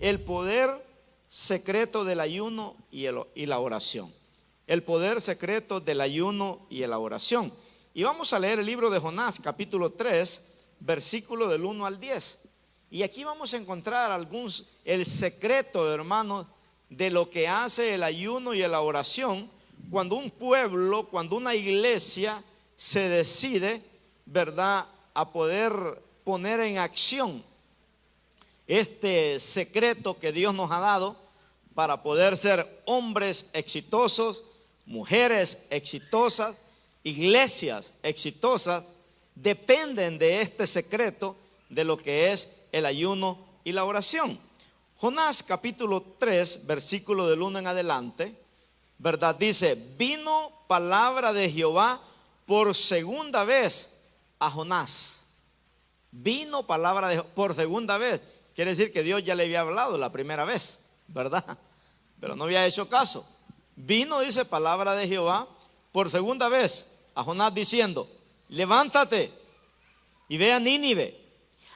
el poder secreto del ayuno y la oración. El poder secreto del ayuno y la oración. Y vamos a leer el libro de Jonás, capítulo 3, versículo del 1 al 10. Y aquí vamos a encontrar el secreto, hermanos, de lo que hace el ayuno y la oración cuando un pueblo, cuando una iglesia se decide, ¿verdad?, a poder poner en acción este secreto que Dios nos ha dado para poder ser hombres exitosos, mujeres exitosas, iglesias exitosas. Dependen de este secreto de lo que es el ayuno y la oración. Jonás capítulo 3, versículo del 1 en adelante, ¿verdad? Dice: vino palabra de Jehová por segunda vez a Jonás. Vino palabra por segunda vez. Quiere decir que Dios ya le había hablado la primera vez, ¿verdad? Pero no había hecho caso. Vino, dice, palabra de Jehová por segunda vez a Jonás diciendo: levántate y ve a Nínive,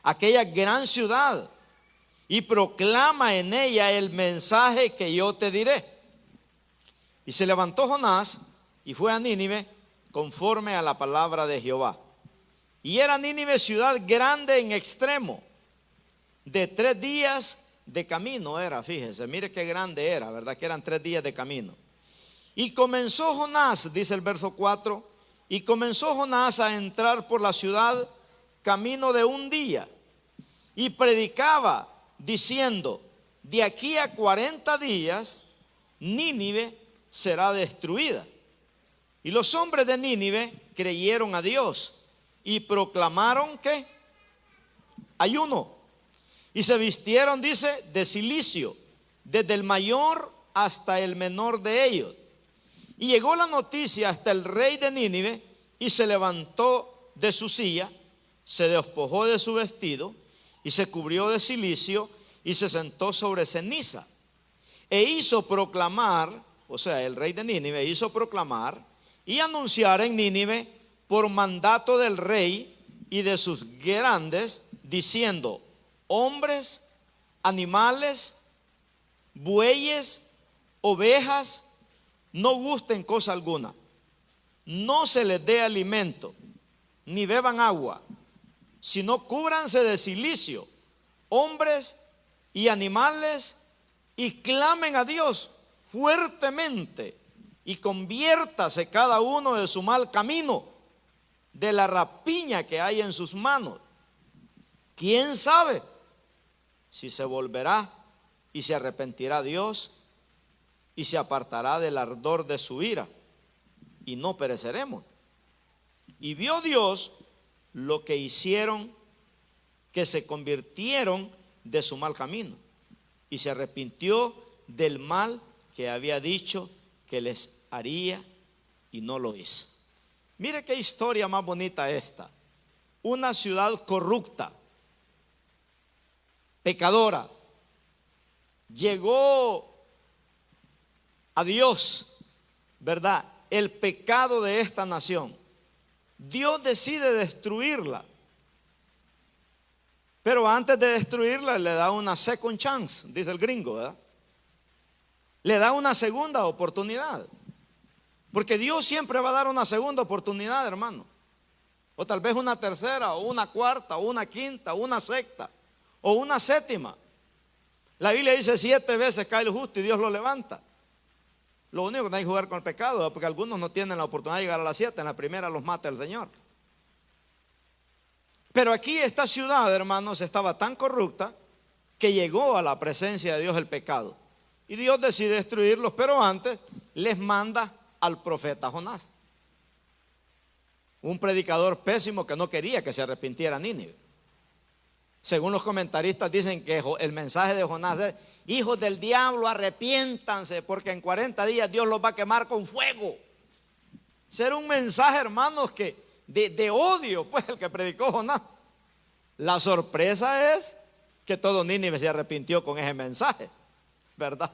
aquella gran ciudad, y proclama en ella el mensaje que yo te diré. Y se levantó Jonás y fue a Nínive conforme a la palabra de Jehová. Y era Nínive ciudad grande en extremo, de 3 días de camino era, fíjese, mire qué grande era, ¿verdad? Que eran 3 días de camino. Y comenzó Jonás, dice el verso 4, y comenzó Jonás a entrar por la ciudad camino de 1 día, y predicaba diciendo: de aquí a 40 días Nínive será destruida. Y los hombres de Nínive creyeron a Dios y proclamaron ¿qué? Ayuno. Y se vistieron, dice, de cilicio, desde el mayor hasta el menor de ellos. Y llegó la noticia hasta el rey de Nínive, y se levantó de su silla, se despojó de su vestido, y se cubrió de cilicio, y se sentó sobre ceniza. E hizo proclamar, o sea, el rey de Nínive hizo proclamar y anunciar en Nínive por mandato del rey y de sus grandes, diciendo: hombres, animales, bueyes, ovejas, no gusten cosa alguna, no se les dé alimento, ni beban agua, sino cúbranse de cilicio, hombres y animales, y clamen a Dios fuertemente, y conviértase cada uno de su mal camino, de la rapiña que hay en sus manos. ¿Quién sabe si se volverá y se arrepentirá Dios y se apartará del ardor de su ira, y no pereceremos? Y vio Dios lo que hicieron, que se convirtieron de su mal camino, y se arrepintió del mal que había dicho que les haría, y no lo hizo. Mire qué historia más bonita esta. Una ciudad corrupta, pecadora, llegó a Dios, ¿verdad?, el pecado de esta nación. Dios decide destruirla, pero antes de destruirla le da una second chance, dice el gringo, ¿verdad? Le da una segunda oportunidad, porque Dios siempre va a dar una segunda oportunidad, hermano, o tal vez una tercera, o una cuarta, o una quinta, o una sexta, o una séptima. La Biblia dice 7 veces cae el justo y Dios lo levanta. Lo único que no hay que jugar con el pecado, porque algunos no tienen la oportunidad de llegar a las 7, en la primera los mata el Señor. Pero aquí esta ciudad, hermanos, estaba tan corrupta que llegó a la presencia de Dios el pecado. Y Dios decide destruirlos, pero antes les manda al profeta Jonás, un predicador pésimo que no quería que se arrepintiera Nínive. Según los comentaristas dicen que el mensaje de Jonás es: hijos del diablo, arrepiéntanse, porque en 40 días Dios los va a quemar con fuego. Será un mensaje, hermanos, que de odio, pues, el que predicó Jonás. La sorpresa es que todo Nínive se arrepintió con ese mensaje, ¿verdad?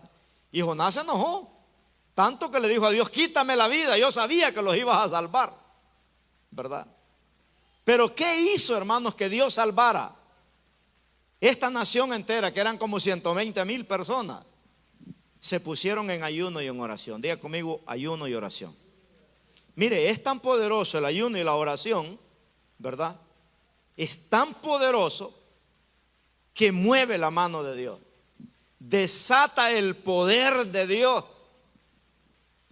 Y Jonás se enojó, tanto que le dijo a Dios: quítame la vida, yo sabía que los ibas a salvar, ¿verdad? Pero ¿qué hizo, hermanos, que Dios salvara? Esta nación entera, que eran como 120,000 personas, se pusieron en ayuno y en oración. Diga conmigo, ayuno y oración. Mire, es tan poderoso el ayuno y la oración, ¿verdad? Es tan poderoso que mueve la mano de Dios. Desata el poder de Dios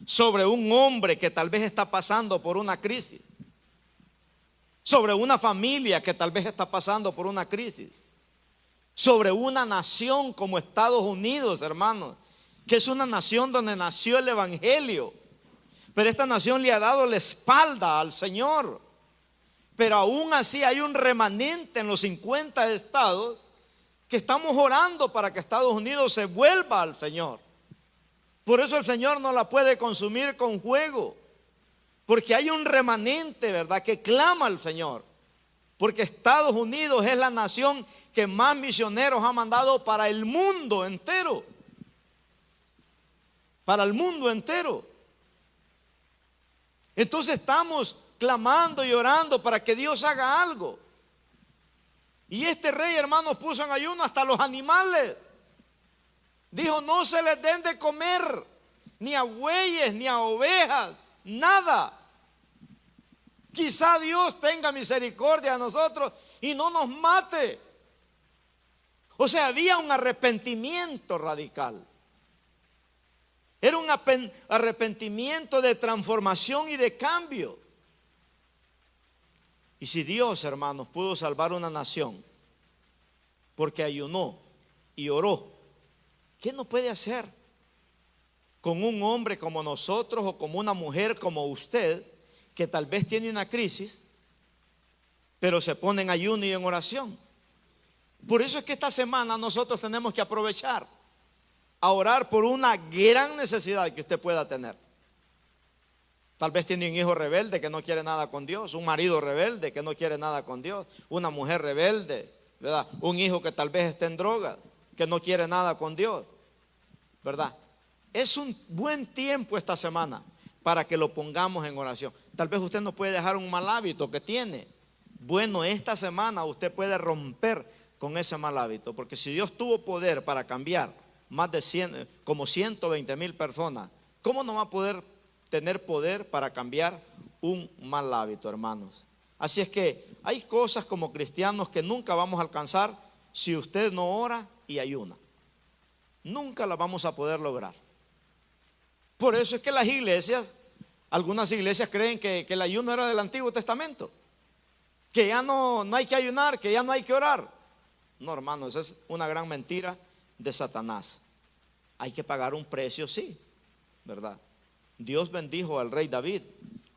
sobre un hombre que tal vez está pasando por una crisis, sobre una familia que tal vez está pasando por una crisis, sobre una nación como Estados Unidos, hermanos, que es una nación donde nació el evangelio, pero esta nación le ha dado la espalda al Señor. Pero aún así hay un remanente en los 50 estados que estamos orando para que Estados Unidos se vuelva al Señor. Por eso el Señor no la puede consumir con juego, porque hay un remanente, ¿verdad?, que clama al Señor. Porque Estados Unidos es la nación que más misioneros ha mandado para el mundo entero. Para el mundo entero. Entonces estamos clamando y orando para que Dios haga algo. Y este rey, hermanos, puso en ayuno hasta los animales. Dijo, no se les den de comer, ni a bueyes, ni a ovejas, nada. Quizá Dios tenga misericordia de nosotros y no nos mate. O sea, había un arrepentimiento radical. Era un arrepentimiento de transformación y de cambio. Y si Dios, hermanos, pudo salvar una nación porque ayunó y oró, ¿qué no puede hacer con un hombre como nosotros o como una mujer como usted que tal vez tiene una crisis, pero se pone en ayuno y en oración? Por eso es que esta semana nosotros tenemos que aprovechar a orar por una gran necesidad que usted pueda tener. Tal vez tiene un hijo rebelde que no quiere nada con Dios, un marido rebelde que no quiere nada con Dios, una mujer rebelde, ¿verdad? Un hijo que tal vez esté en droga, que no quiere nada con Dios, ¿verdad? Es un buen tiempo esta semana para que lo pongamos en oración. Tal vez usted no puede dejar un mal hábito que tiene. Bueno, esta semana usted puede romper con ese mal hábito, porque si Dios tuvo poder para cambiar más de 100, como 120,000 personas, ¿cómo no va a poder tener poder para cambiar un mal hábito, hermanos? Así es que hay cosas como cristianos que nunca vamos a alcanzar si usted no ora y ayuna. Nunca las vamos a poder lograr. Por eso es que las iglesias, algunas iglesias creen que el ayuno era del Antiguo Testamento, que ya no hay que ayunar, que ya no hay que orar. No, hermanos, esa es una gran mentira de Satanás. Hay que pagar un precio, sí, ¿verdad? Dios bendijo al rey David,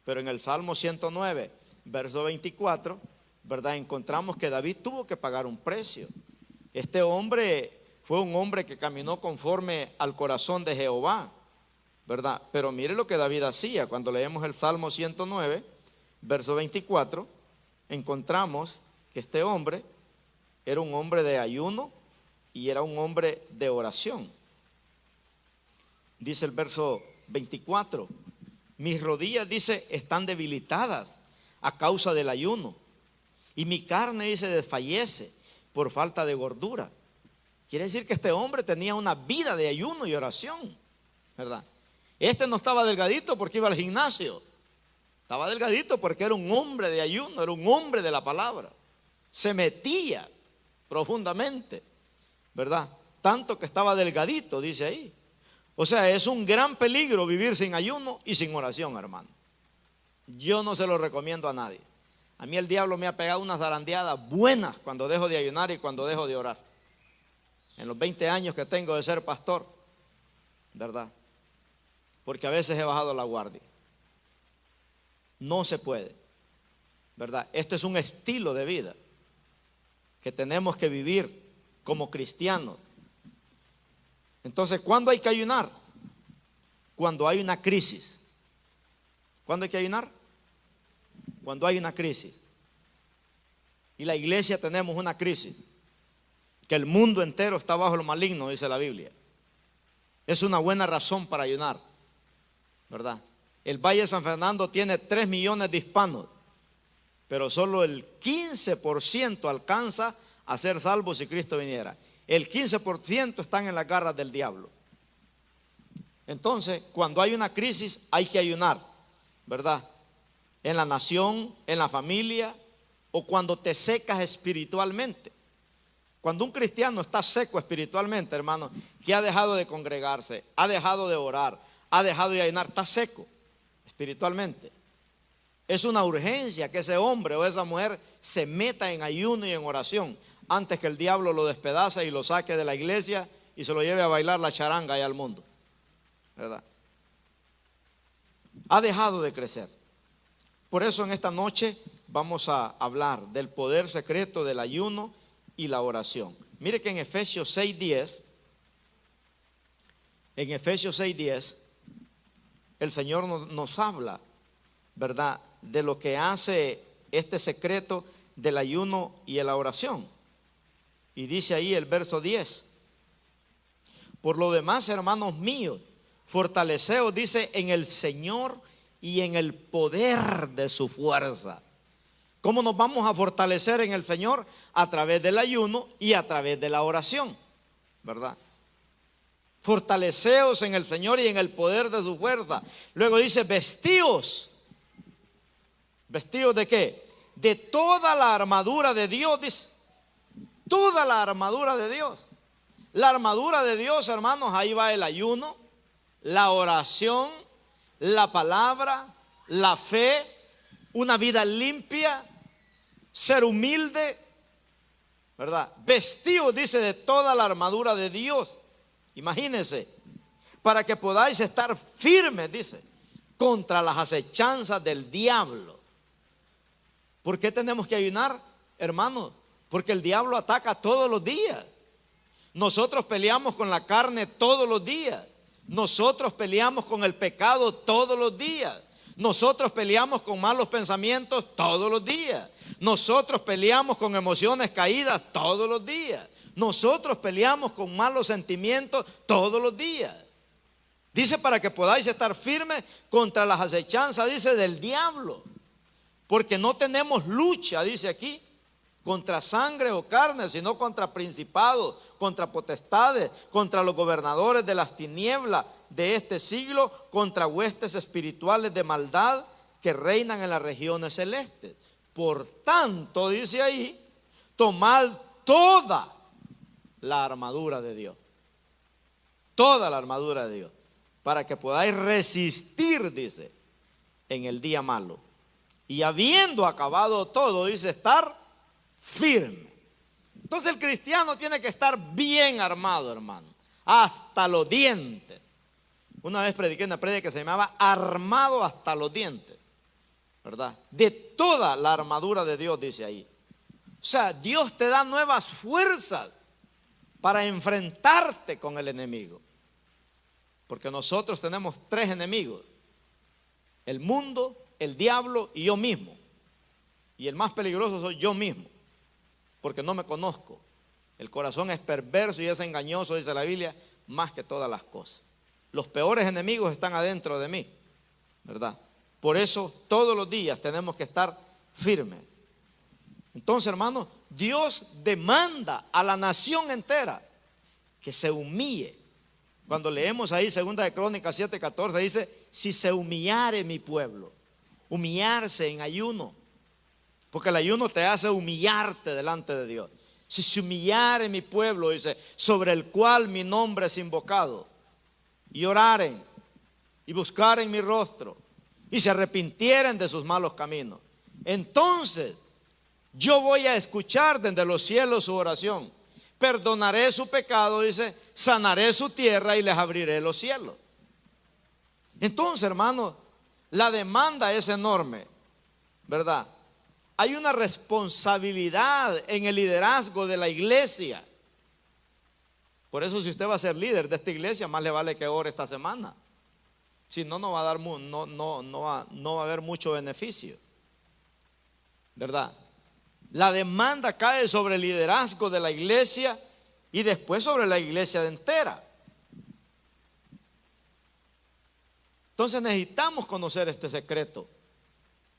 pero en el Salmo 109, verso 24, ¿verdad?, encontramos que David tuvo que pagar un precio. Este hombre fue un hombre que caminó conforme al corazón de Jehová, ¿verdad? Pero mire lo que David hacía. Cuando leemos el Salmo 109, verso 24, encontramos que este hombre era un hombre de ayuno y era un hombre de oración. Dice el verso 24, mis rodillas, dice, están debilitadas a causa del ayuno, y mi carne, dice, desfallece por falta de gordura. Quiere decir que este hombre tenía una vida de ayuno y oración, ¿verdad? Este no estaba delgadito porque iba al gimnasio, estaba delgadito porque era un hombre de ayuno, era un hombre de la palabra, se metía profundamente, ¿verdad? Tanto que estaba delgadito, dice ahí. O sea, es un gran peligro vivir sin ayuno y sin oración, hermano. Yo no se lo recomiendo a nadie. A mí el diablo me ha pegado unas zarandeadas buenas cuando dejo de ayunar y cuando dejo de orar. En los 20 años que tengo de ser pastor, ¿verdad? Porque a veces he bajado la guardia. No se puede, ¿verdad? Esto es un estilo de vida que tenemos que vivir como cristianos. Entonces, ¿cuándo hay que ayunar? Cuando hay una crisis. ¿Cuándo hay que ayunar? Cuando hay una crisis. Y la iglesia tenemos una crisis, que el mundo entero está bajo lo maligno, dice la Biblia. Es una buena razón para ayunar, ¿verdad? El Valle de San Fernando tiene 3 millones de hispanos, pero solo el 15% alcanza a ser salvos si Cristo viniera. El 15% están en las garras del diablo. Entonces, cuando hay una crisis, hay que ayunar, ¿verdad? En la nación, en la familia, o cuando te secas espiritualmente. Cuando un cristiano está seco espiritualmente, hermano, que ha dejado de congregarse, ha dejado de orar, ha dejado de ayunar, está seco espiritualmente. Es una urgencia que ese hombre o esa mujer se meta en ayuno y en oración antes que el diablo lo despedace y lo saque de la iglesia y se lo lleve a bailar la charanga allá al mundo, ¿verdad? Ha dejado de crecer. Por eso en esta noche vamos a hablar del poder secreto del ayuno y la oración. Mire que en Efesios 6:10, el Señor nos habla, ¿verdad?, de lo que hace este secreto del ayuno y de la oración. Y dice ahí el verso 10: por lo demás, hermanos míos, fortaleceos, dice, en el Señor y en el poder de su fuerza. ¿Cómo nos vamos a fortalecer en el Señor? A través del ayuno y a través de la oración, ¿verdad? Fortaleceos en el Señor y en el poder de su fuerza. Luego dice, vestíos. ¿Vestidos de qué? De toda la armadura de Dios, dice. Toda la armadura de Dios. La armadura de Dios, hermanos, ahí va el ayuno, la oración, la palabra, la fe, una vida limpia, ser humilde, ¿verdad? Vestidos, dice, de toda la armadura de Dios. Imagínense, para que podáis estar firmes, dice, contra las acechanzas del diablo. ¿Por qué tenemos que ayunar, hermanos? Porque el diablo ataca todos los días. Nosotros peleamos con la carne todos los días. Nosotros peleamos con el pecado todos los días. Nosotros peleamos con malos pensamientos todos los días. Nosotros peleamos con emociones caídas todos los días. Nosotros peleamos con malos sentimientos todos los días. Dice, para que podáis estar firmes contra las acechanzas, dice, del diablo. Porque no tenemos lucha, dice aquí, contra sangre o carne, sino contra principados, contra potestades, contra los gobernadores de las tinieblas de este siglo, contra huestes espirituales de maldad que reinan en las regiones celestes. Por tanto, dice ahí, tomad toda la armadura de Dios. Toda la armadura de Dios. Para que podáis resistir, dice, en el día malo. Y habiendo acabado todo, dice, estar firme. Entonces el cristiano tiene que estar bien armado, hermano, hasta los dientes. Una vez prediqué una prédica que se llamaba armado hasta los dientes, ¿verdad? De toda la armadura de Dios, dice ahí. O sea, Dios te da nuevas fuerzas para enfrentarte con el enemigo. Porque nosotros tenemos 3 enemigos: el mundo, el diablo y yo mismo. Y el más peligroso soy yo mismo, porque no me conozco. El corazón es perverso y es engañoso, dice la Biblia, más que todas las cosas. Los peores enemigos están adentro de mí, ¿verdad? Por eso todos los días tenemos que estar firmes. Entonces, hermanos, Dios demanda a la nación entera que se humille. Cuando leemos ahí 2 de Crónicas 7:14, dice, si se humillare mi pueblo. Humillarse en ayuno, porque el ayuno te hace humillarte delante de Dios. Si se humillare mi pueblo, dice, sobre el cual mi nombre es invocado, y oraren y buscaren mi rostro y se arrepintieren de sus malos caminos, entonces yo voy a escuchar desde los cielos su oración, perdonaré su pecado, dice, sanaré su tierra y les abriré los cielos. Entonces, hermanos, la demanda es enorme, ¿verdad? Hay una responsabilidad en el liderazgo de la iglesia. Por eso, si usted va a ser líder de esta iglesia, más le vale que ore esta semana. Si no, no va a haber mucho beneficio, ¿verdad? La demanda cae sobre el liderazgo de la iglesia y después sobre la iglesia entera. Entonces necesitamos conocer este secreto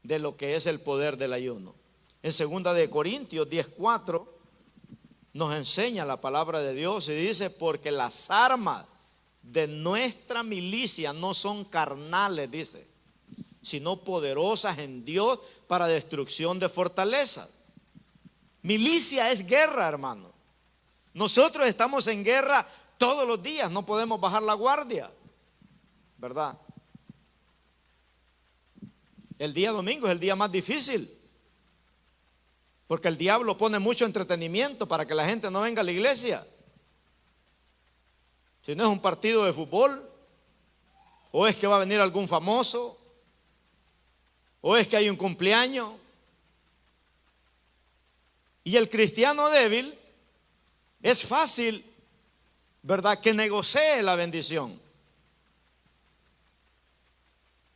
de lo que es el poder del ayuno. En 2 de Corintios 10:4 nos enseña la palabra de Dios y dice, porque las armas de nuestra milicia no son carnales, dice, sino poderosas en Dios para destrucción de fortalezas. Milicia es guerra, hermano. Nosotros estamos en guerra todos los días, no podemos bajar la guardia, ¿verdad? El día domingo es el día más difícil, porque el diablo pone mucho entretenimiento para que la gente no venga a la iglesia. Si no es un partido de fútbol, o es que va a venir algún famoso, o es que hay un cumpleaños. Y el cristiano débil es fácil, ¿verdad?, que negocie la bendición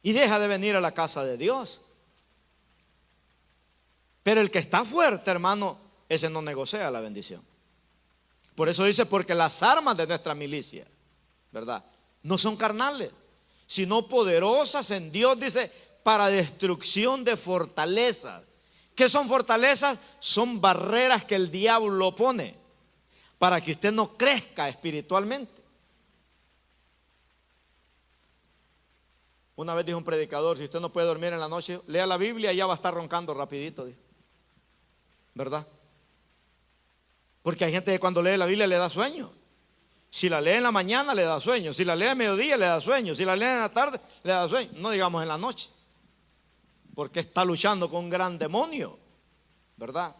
y deja de venir a la casa de Dios. Pero el que está fuerte, hermano, ese no negocia la bendición. Por eso dice, porque las armas de nuestra milicia, ¿verdad?, no son carnales, sino poderosas en Dios, dice, para destrucción de fortalezas. ¿Qué son fortalezas? Son barreras que el diablo pone para que usted no crezca espiritualmente. Una vez dijo un predicador, si usted no puede dormir en la noche, lea la Biblia y ya va a estar roncando rapidito, dijo. ¿Verdad? Porque hay gente que cuando lee la Biblia le da sueño. Si la lee en la mañana le da sueño, si la lee a mediodía le da sueño, si la lee en la tarde le da sueño, no digamos en la noche, porque está luchando con un gran demonio, ¿verdad?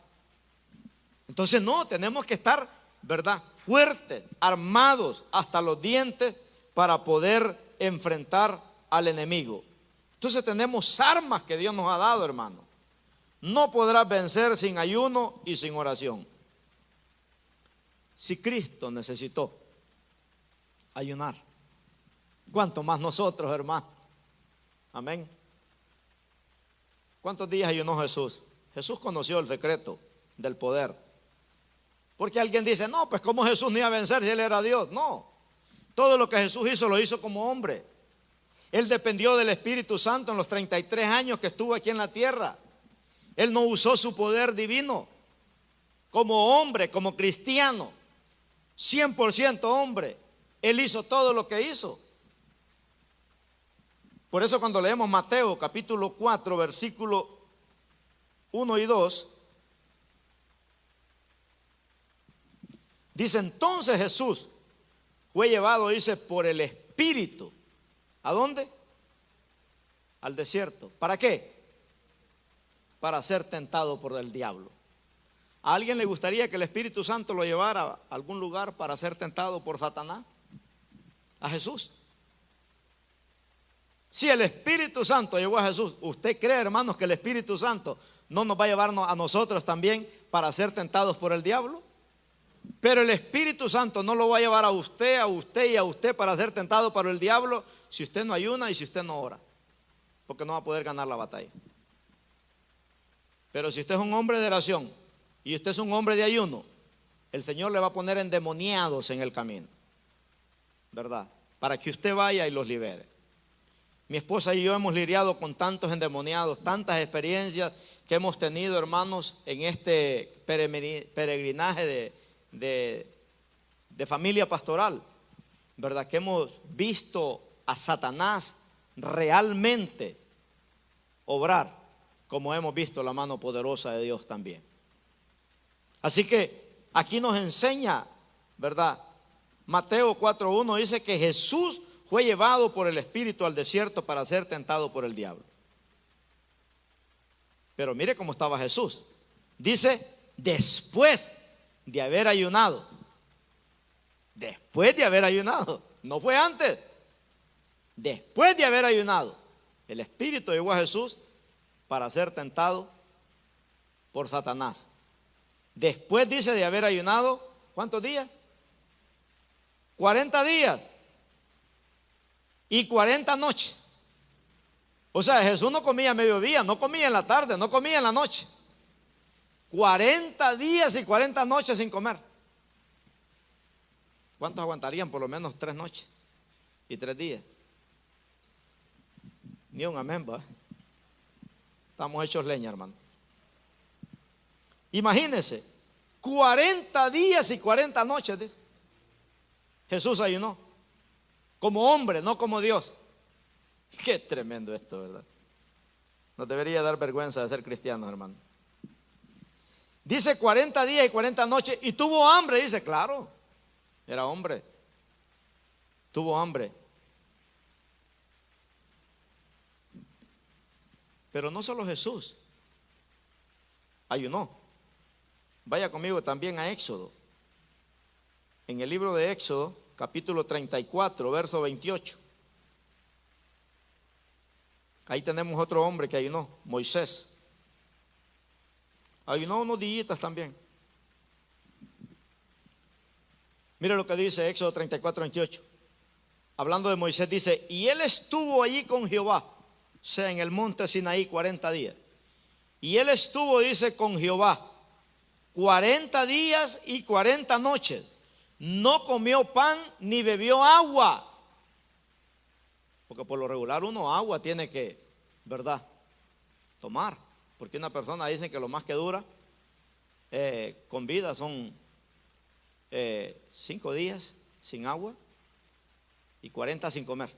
Entonces no, tenemos que estar, ¿verdad?, fuertes, armados hasta los dientes para poder enfrentar al enemigo. Entonces tenemos armas que Dios nos ha dado, hermano. No podrás vencer sin ayuno y sin oración. Si Cristo necesitó ayunar, ¿cuánto más nosotros, hermano? Amén. ¿Cuántos días ayunó Jesús? Jesús conoció el secreto del poder. Porque alguien dice, no, pues ¿cómo Jesús no iba a vencer si Él era Dios? No, todo lo que Jesús hizo lo hizo como hombre. Él dependió del Espíritu Santo en los 33 años que estuvo aquí en la tierra. Él no usó su poder divino. Como hombre, como cristiano, 100% hombre, Él hizo todo lo que hizo. Por eso cuando leemos Mateo capítulo 4, versículo 1 y 2, dice, entonces Jesús fue llevado, dice, por el Espíritu. ¿A dónde? Al desierto. ¿Para qué? Para ser tentado por el diablo. ¿A alguien le gustaría que el Espíritu Santo lo llevara a algún lugar para ser tentado por Satanás? A Jesús. Si el Espíritu Santo llevó a Jesús, ¿usted cree, hermanos, que el Espíritu Santo no nos va a llevarnos a nosotros también para ser tentados por el diablo? Pero el Espíritu Santo no lo va a llevar a usted y a usted para ser tentado por el diablo si usted no ayuna y si usted no ora, porque no va a poder ganar la batalla. Pero si usted es un hombre de oración y usted es un hombre de ayuno, el Señor le va a poner endemoniados en el camino, ¿verdad?, para que usted vaya y los libere. Mi esposa y yo hemos lidiado con tantos endemoniados, tantas experiencias que hemos tenido, hermanos, en este peregrinaje de familia pastoral, ¿verdad?, que hemos visto a Satanás realmente obrar, como hemos visto la mano poderosa de Dios también. Así que aquí nos enseña, ¿verdad? Mateo 4:1 dice que Jesús fue llevado por el Espíritu al desierto para ser tentado por el diablo. Pero mire cómo estaba Jesús. Dice, después de haber ayunado. Después de haber ayunado. No fue antes. Después de haber ayunado. El Espíritu llevó a Jesús para ser tentado por Satanás. Después, dice, de haber ayunado, ¿cuántos días? 40 días y 40 noches. O sea, Jesús no comía a mediodía, no comía en la tarde, no comía en la noche. 40 días y 40 noches sin comer. ¿Cuántos aguantarían por lo menos 3 noches y 3 días? Ni un amén, ¿va? Estamos hechos leña, hermano. Imagínense, 40 días y 40 noches, dice. Jesús ayunó. Como hombre, no como Dios. Qué tremendo esto, ¿verdad? Nos debería dar vergüenza de ser cristianos, hermano. Dice 40 días y 40 noches. Y tuvo hambre, dice, claro. Era hombre. Tuvo hambre. Pero no solo Jesús ayunó. Vaya conmigo también a Éxodo. En el libro de Éxodo, capítulo 34, verso 28. Ahí tenemos otro hombre que ayunó, Moisés. Ayunó unos días también. Mire lo que dice Éxodo 34, 28. Hablando de Moisés, dice: y él estuvo allí con Jehová, o sea, en el monte Sinaí 40 días. Y él estuvo, dice, con Jehová 40 días y 40 noches. No comió pan ni bebió agua. Porque por lo regular uno agua tiene que, ¿verdad?, tomar. Porque una persona dice que lo más que dura con vida son 5 días sin agua y 40 sin comer,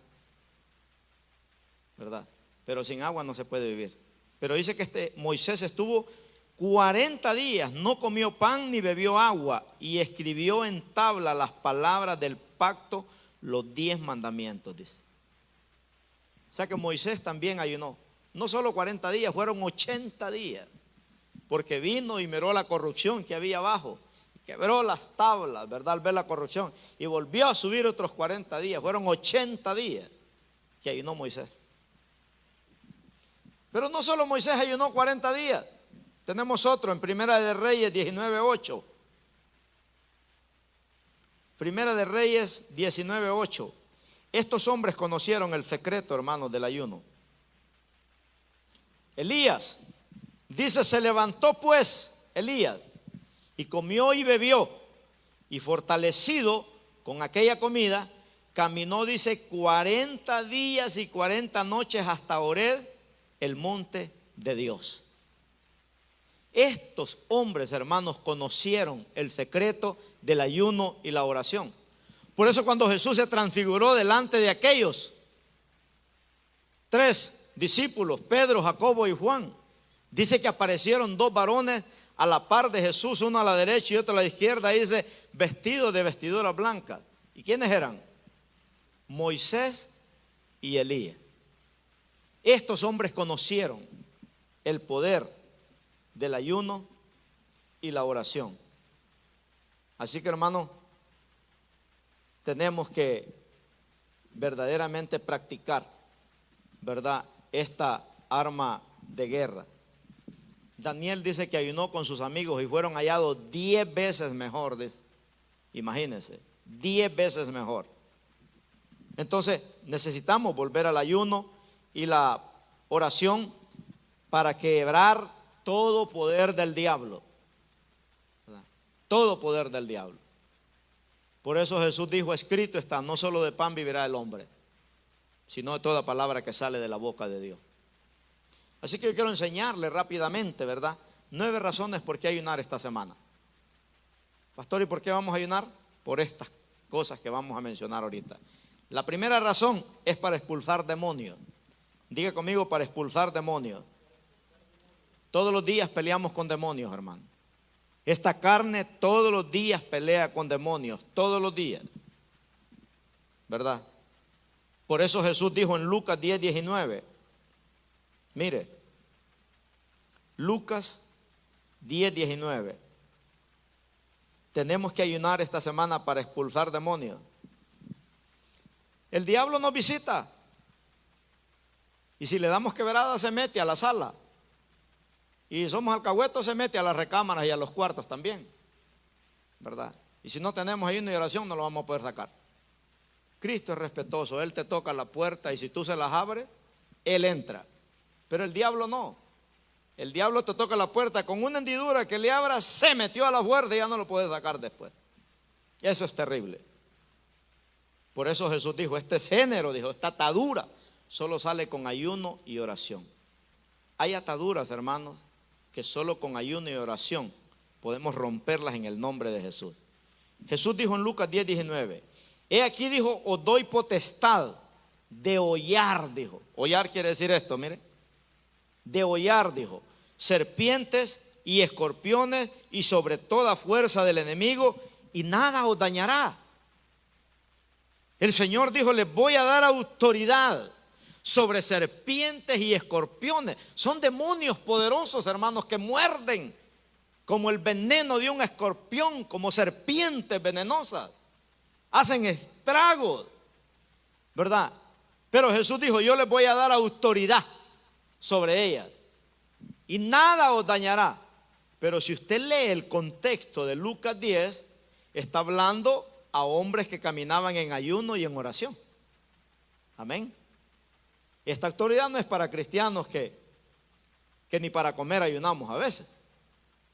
¿verdad? Pero sin agua no se puede vivir. Pero dice que Moisés estuvo 40 días, no comió pan ni bebió agua, y escribió en tabla las palabras del pacto, los 10 mandamientos, dice. O sea que Moisés también ayunó. No solo 40 días, fueron 80 días. Porque vino y miró la corrupción que había abajo. Quebró las tablas, ¿verdad?, al ver la corrupción. Y volvió a subir otros 40 días. Fueron 80 días que ayunó Moisés. Pero no solo Moisés ayunó 40 días. Tenemos otro en Primera de Reyes 19:8. Primera de Reyes 19:8. Estos hombres conocieron el secreto, hermanos, del ayuno. Elías, dice, se levantó pues Elías y comió y bebió, y fortalecido con aquella comida, caminó, dice, 40 días y 40 noches hasta Horeb, el monte de Dios. Estos hombres, hermanos, conocieron el secreto del ayuno y la oración. Por eso cuando Jesús se transfiguró delante de aquellos 3 discípulos, Pedro, Jacobo y Juan, dice que aparecieron 2 varones a la par de Jesús, uno a la derecha y otro a la izquierda, y dice, vestidos de vestiduras blancas. ¿Y quiénes eran? Moisés y Elías. Estos hombres conocieron el poder del ayuno y la oración. Así que, hermano, tenemos que verdaderamente practicar, ¿verdad?, esta arma de guerra. Daniel dice que ayunó con sus amigos y fueron hallados 10 veces mejor. Imagínense, 10 veces mejor. Entonces necesitamos volver al ayuno y la oración para quebrar todo poder del diablo, ¿verdad? Todo poder del diablo. Por eso Jesús dijo, escrito está, no solo de pan vivirá el hombre, sino de toda palabra que sale de la boca de Dios. Así que yo quiero enseñarle rápidamente, ¿verdad?, 9 razones por qué ayunar esta semana. Pastor, ¿y por qué vamos a ayunar? Por estas cosas que vamos a mencionar ahorita. La primera razón es para expulsar demonios. Diga conmigo, para expulsar demonios. Todos los días peleamos con demonios, hermano. Esta carne todos los días pelea con demonios, todos los días, ¿verdad? Por eso Jesús dijo en Lucas 10:19, mire, Lucas 10:19, tenemos que ayunar esta semana para expulsar demonios. El diablo nos visita y si le damos quebrada se mete a la sala, y somos alcahuetos se mete a las recámaras y a los cuartos también, ¿verdad? Y si no tenemos ayuno y oración no lo vamos a poder sacar. Cristo es respetuoso, Él te toca la puerta y si tú se las abres, Él entra. Pero el diablo no. El diablo te toca la puerta con una hendidura que le abra, se metió a la puerta y ya no lo puedes sacar después. Eso es terrible. Por eso Jesús dijo, este género, dijo, esta atadura solo sale con ayuno y oración. Hay ataduras, hermanos, que solo con ayuno y oración podemos romperlas en el nombre de Jesús. Jesús dijo en Lucas 10:19, he aquí, dijo, os doy potestad de hollar, dijo. Hollar quiere decir esto, mire. De hollar, dijo, serpientes y escorpiones y sobre toda fuerza del enemigo, y nada os dañará. El Señor dijo, les voy a dar autoridad sobre serpientes y escorpiones. Son demonios poderosos, hermanos, que muerden como el veneno de un escorpión, como serpientes venenosas. Hacen estragos, ¿verdad? Pero Jesús dijo, yo les voy a dar autoridad sobre ellas y nada os dañará. Pero si usted lee el contexto de Lucas 10, está hablando a hombres que caminaban en ayuno y en oración. Amén. Esta autoridad no es para cristianos que ni para comer ayunamos a veces.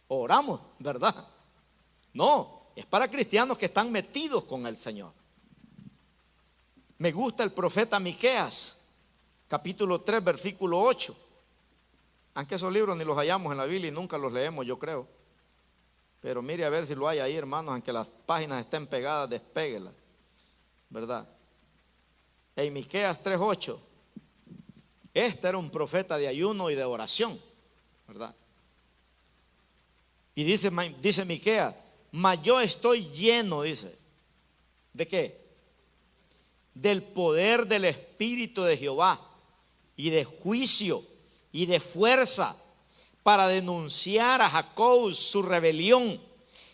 Oramos, ¿verdad? No, es para cristianos que están metidos con el Señor. Me gusta el profeta Miqueas, capítulo 3, versículo 8. Aunque esos libros ni los hallamos en la Biblia y nunca los leemos, yo creo. Pero mire a ver si lo hay ahí, hermanos, aunque las páginas estén pegadas, despéguelas, ¿verdad? En Miqueas 3:8, este era un profeta de ayuno y de oración, ¿verdad? Y dice Miqueas, mas yo estoy lleno, dice, ¿de qué? Del poder del Espíritu de Jehová y de juicio y de fuerza, para denunciar a Jacob su rebelión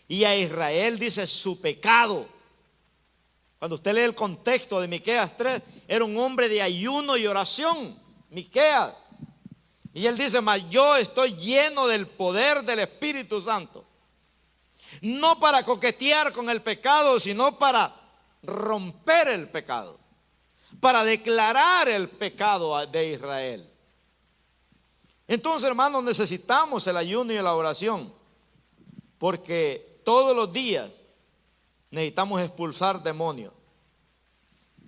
y a Israel, dice, su pecado. Cuando usted lee el contexto de Miqueas 3, era un hombre de ayuno y oración, Miqueas. Y él dice, mas yo estoy lleno del poder del Espíritu Santo. No para coquetear con el pecado, sino para romper el pecado, para declarar el pecado de Israel. Entonces, hermanos, necesitamos el ayuno y la oración, porque todos los días necesitamos expulsar demonios.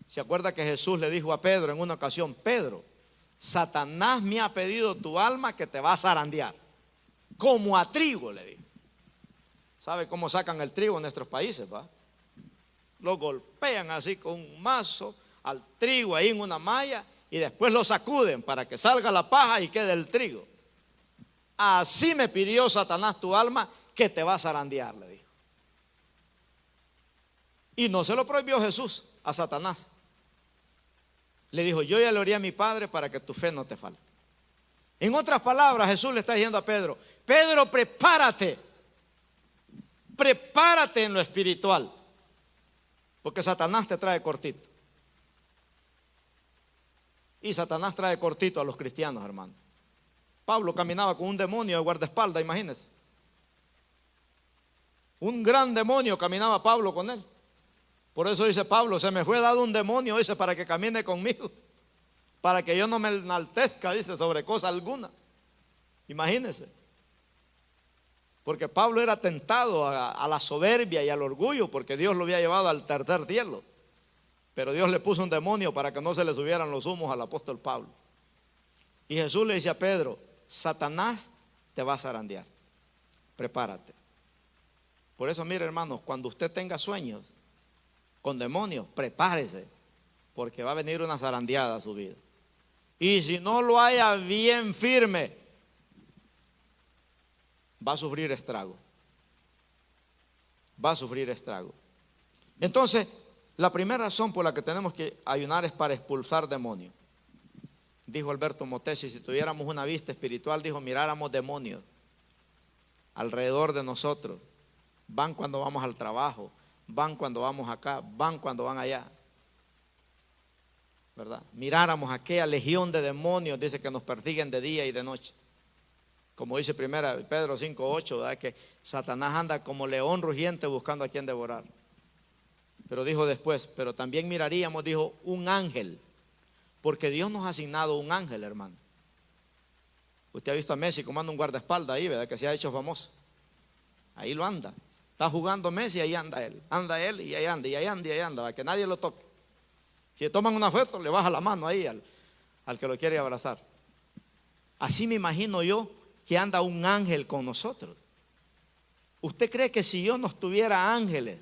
¿Se acuerda que Jesús le dijo a Pedro en una ocasión, Pedro, Satanás me ha pedido tu alma que te va a zarandear, como a trigo, le dijo. ¿Sabe cómo sacan el trigo en nuestros países, va? Lo golpean así con un mazo al trigo ahí en una malla y después lo sacuden para que salga la paja y quede el trigo. Así me pidió Satanás tu alma que te va a zarandear, le dijo. Y no se lo prohibió Jesús a Satanás. Le dijo, yo ya le oré a mi Padre para que tu fe no te falte. En otras palabras, Jesús le está diciendo a Pedro, Pedro, prepárate en lo espiritual, porque Satanás te trae cortito. Y Satanás trae cortito a los cristianos, hermano. Pablo caminaba con un demonio de guardaespaldas, imagínense. Un gran demonio caminaba Pablo con él. Por eso dice Pablo, se me fue dado un demonio, dice, para que camine conmigo, para que yo no me enaltezca, dice, sobre cosa alguna. Imagínense. Porque Pablo era tentado a la soberbia y al orgullo, porque Dios lo había llevado al tercer cielo. Pero Dios le puso un demonio para que no se le subieran los humos al apóstol Pablo. Y Jesús le dice a Pedro, Satanás te va a zarandear, prepárate. Por eso, mire, hermanos, cuando usted tenga sueños con demonios, prepárese, porque va a venir una zarandeada a su vida. Y si no lo haya bien firme, va a sufrir estrago. Va a sufrir estrago. Entonces, la primera razón por la que tenemos que ayunar es para expulsar demonios. Dijo Alberto Motesi, si tuviéramos una vista espiritual, dijo, miráramos demonios alrededor de nosotros. Van cuando vamos al trabajo, van cuando vamos acá, van cuando van allá, ¿verdad? Miráramos aquella legión de demonios, dice, que nos persiguen de día y de noche. Como dice primera Pedro 5:8, ¿verdad? Que Satanás anda como león rugiente buscando a quien devorar. Pero dijo después, pero también miraríamos, dijo, un ángel, porque Dios nos ha asignado un ángel, hermano. Usted ha visto a Messi como anda un guardaespaldas ahí, ¿verdad? Que se ha hecho famoso. Ahí lo anda. Está jugando Messi y ahí anda él y ahí anda, y ahí anda, y ahí anda, para que nadie lo toque. Si le toman una foto, le baja la mano ahí al que lo quiere abrazar. Así me imagino yo que anda un ángel con nosotros. ¿Usted cree que si yo no tuviera ángeles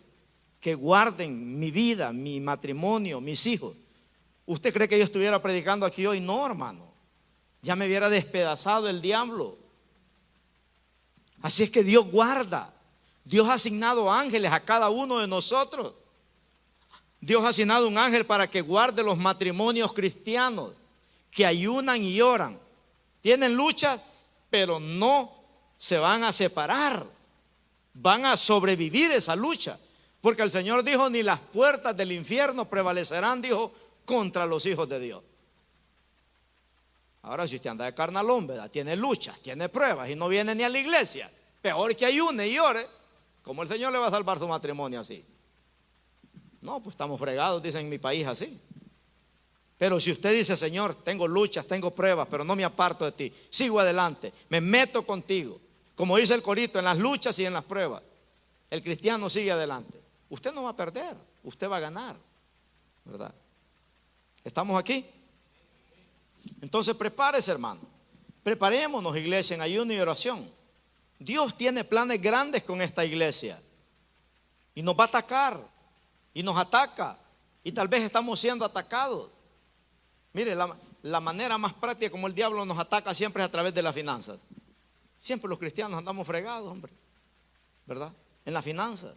que guarden mi vida, mi matrimonio, mis hijos, usted cree que yo estuviera predicando aquí hoy? No, hermano. Ya me hubiera despedazado el diablo. Así es que Dios guarda. Dios ha asignado ángeles a cada uno de nosotros. Dios ha asignado un ángel para que guarde los matrimonios cristianos que ayunan y oran. Tienen luchas, pero no se van a separar. Van a sobrevivir esa lucha. Porque el Señor dijo, ni las puertas del infierno prevalecerán, dijo, contra los hijos de Dios. Ahora, si usted anda de carnalón, ¿verdad? Tiene luchas, tiene pruebas y no viene ni a la iglesia, peor que ayune y ore, ¿cómo el Señor le va a salvar su matrimonio así? No, pues estamos fregados, dicen en mi país así. Pero si usted dice, Señor, tengo luchas, tengo pruebas, pero no me aparto de ti, sigo adelante, me meto contigo, como dice el corito, en las luchas y en las pruebas, el cristiano sigue adelante. Usted no va a perder, usted va a ganar, ¿verdad? ¿Estamos aquí? Entonces prepárese, hermano. Preparémonos, iglesia, en ayuno y oración. Dios tiene planes grandes con esta iglesia y nos va a atacar y nos ataca y tal vez estamos siendo atacados. Mire, la manera más práctica como el diablo nos ataca siempre es a través de las finanzas. Siempre los cristianos andamos fregados, hombre, ¿verdad? En las finanzas.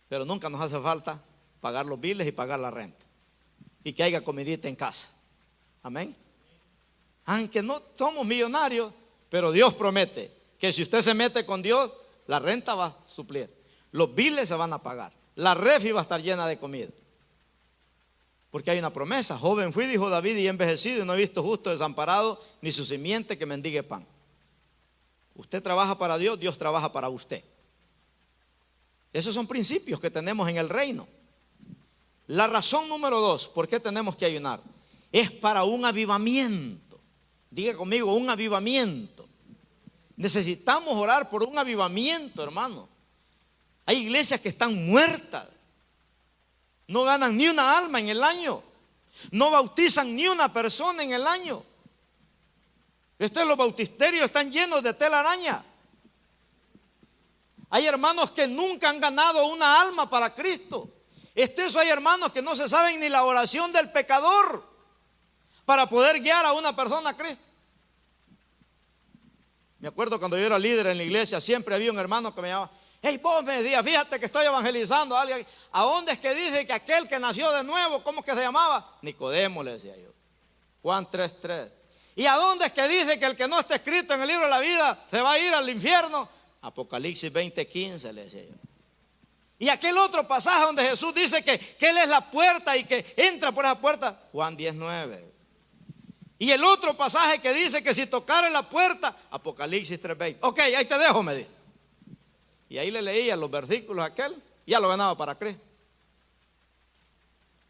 Pero nunca nos hace falta pagar los biles y pagar la renta y que haya comidita en casa. Amén. Aunque no somos millonarios, pero Dios promete que si usted se mete con Dios, la renta va a suplir, los biles se van a pagar, la refri va a estar llena de comida. Porque hay una promesa: joven fui, dijo David, y envejecido, y no he visto justo desamparado, ni su simiente que mendigue pan. Usted trabaja para Dios, Dios trabaja para usted. Esos son principios que tenemos en el reino. La razón número 2, ¿por qué tenemos que ayunar? Es para un avivamiento. Diga conmigo, un avivamiento. Necesitamos orar por un avivamiento, hermano. Hay iglesias que están muertas. No ganan ni una alma en el año. No bautizan ni una persona en el año. Los bautisterios están llenos de telaraña. Hay hermanos que nunca han ganado una alma para Cristo. Hay hermanos que no se saben ni la oración del pecador para poder guiar a una persona a Cristo. Me acuerdo cuando yo era líder en la iglesia, siempre había un hermano que me llamaba: hey, vos, me decía, fíjate que estoy evangelizando a alguien. ¿A dónde es que dice que aquel que nació de nuevo, cómo que se llamaba? Nicodemo, le decía yo. Juan 3:3. ¿Y a dónde es que dice que el que no está escrito en el libro de la vida se va a ir al infierno? Apocalipsis 20:15, le decía yo. Y aquel otro pasaje donde Jesús dice que Él es la puerta y que entra por esa puerta, Juan 10:9. Y el otro pasaje que dice que si tocare la puerta, Apocalipsis 3:20. Ok, ahí te dejo, me dice. Y ahí le leía los versículos a aquel, y ya lo ganaba para Cristo.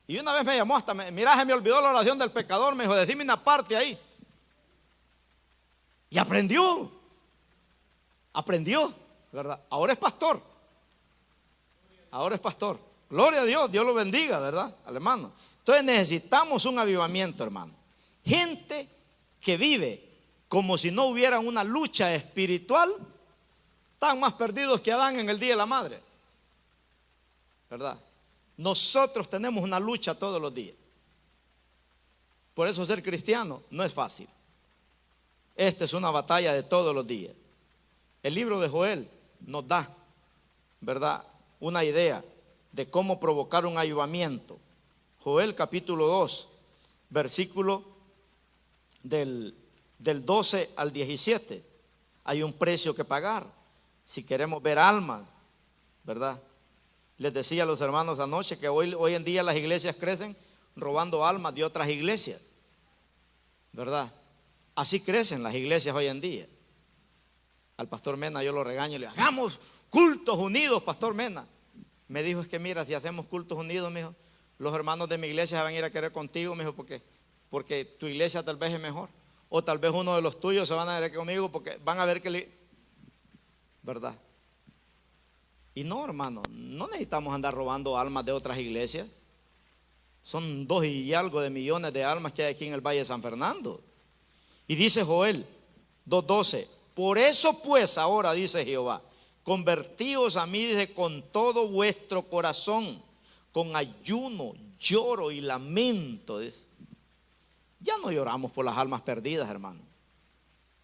Y una vez me llamó hasta, mira, se me olvidó la oración del pecador, me dijo, decime una parte ahí. Y aprendió, ¿verdad? Ahora es pastor. Gloria a Dios, Dios lo bendiga, ¿verdad? Al hermano. Entonces necesitamos un avivamiento, hermano. Gente que vive como si no hubiera una lucha espiritual, están más perdidos que Adán en el día de la madre, ¿verdad? Nosotros tenemos una lucha todos los días. Por eso ser cristiano no es fácil. Esta es una batalla de todos los días. El libro de Joel nos da, ¿verdad?, una idea de cómo provocar un avivamiento. Joel capítulo 2, versículo del 12 al 17. Hay un precio que pagar si queremos ver almas, ¿verdad? Les decía a los hermanos anoche que hoy en día las iglesias crecen robando almas de otras iglesias, ¿verdad? Así crecen las iglesias hoy en día. Al pastor Mena yo lo regaño y le digo, hagamos cultos unidos, pastor Mena. Me dijo, es que mira, si hacemos cultos unidos, me dijo, los hermanos de mi iglesia se van a ir a querer contigo, me dijo, porque tu iglesia tal vez es mejor. O tal vez uno de los tuyos se van a querer conmigo porque van a ver que ¿verdad? Y no, hermano, no necesitamos andar robando almas de otras iglesias. Son 2 y algo de millones de almas que hay aquí en el Valle de San Fernando. Y dice Joel 2:12, por eso pues ahora dice Jehová, convertíos a mí, dice, con todo vuestro corazón, con ayuno, lloro y lamento. Dice. Ya no lloramos por las almas perdidas, hermano.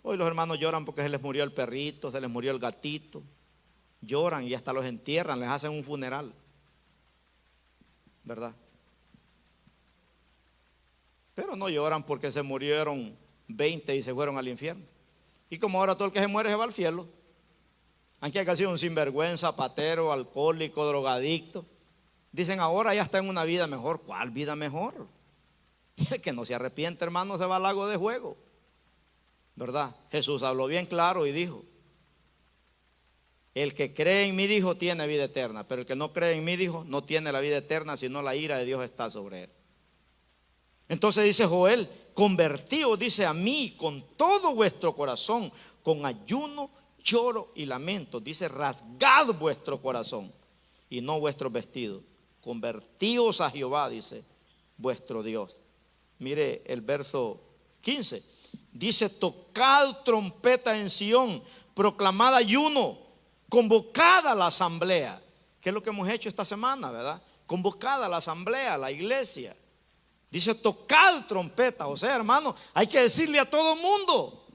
Hoy los hermanos lloran porque se les murió el perrito, se les murió el gatito. Lloran y hasta los entierran, les hacen un funeral. ¿Verdad? Pero no lloran porque se murieron 20 y se fueron al infierno. Y como ahora todo el que se muere se va al cielo. Aunque haya sido un sinvergüenza, patero, alcohólico, drogadicto. Dicen ahora ya está en una vida mejor. ¿Cuál vida mejor? Y el que no se arrepiente, hermano, se va al lago de fuego. ¿Verdad? Jesús habló bien claro y dijo: el que cree en mí, dijo, tiene vida eterna. Pero el que no cree en mí, dijo, no tiene la vida eterna, sino la ira de Dios está sobre él. Entonces dice Joel: convertíos, dice, a mí con todo vuestro corazón, con ayuno, lloro y lamento. Dice: rasgad vuestro corazón y no vuestros vestidos. Convertíos a Jehová, dice, vuestro Dios. Mire el verso 15. Dice: tocad trompeta en Sión, proclamad ayuno, convocada la asamblea. ¿Qué es lo que hemos hecho esta semana, verdad? Convocada la asamblea, la iglesia. Dice: tocad trompeta. O sea, hermano, hay que decirle a todo mundo,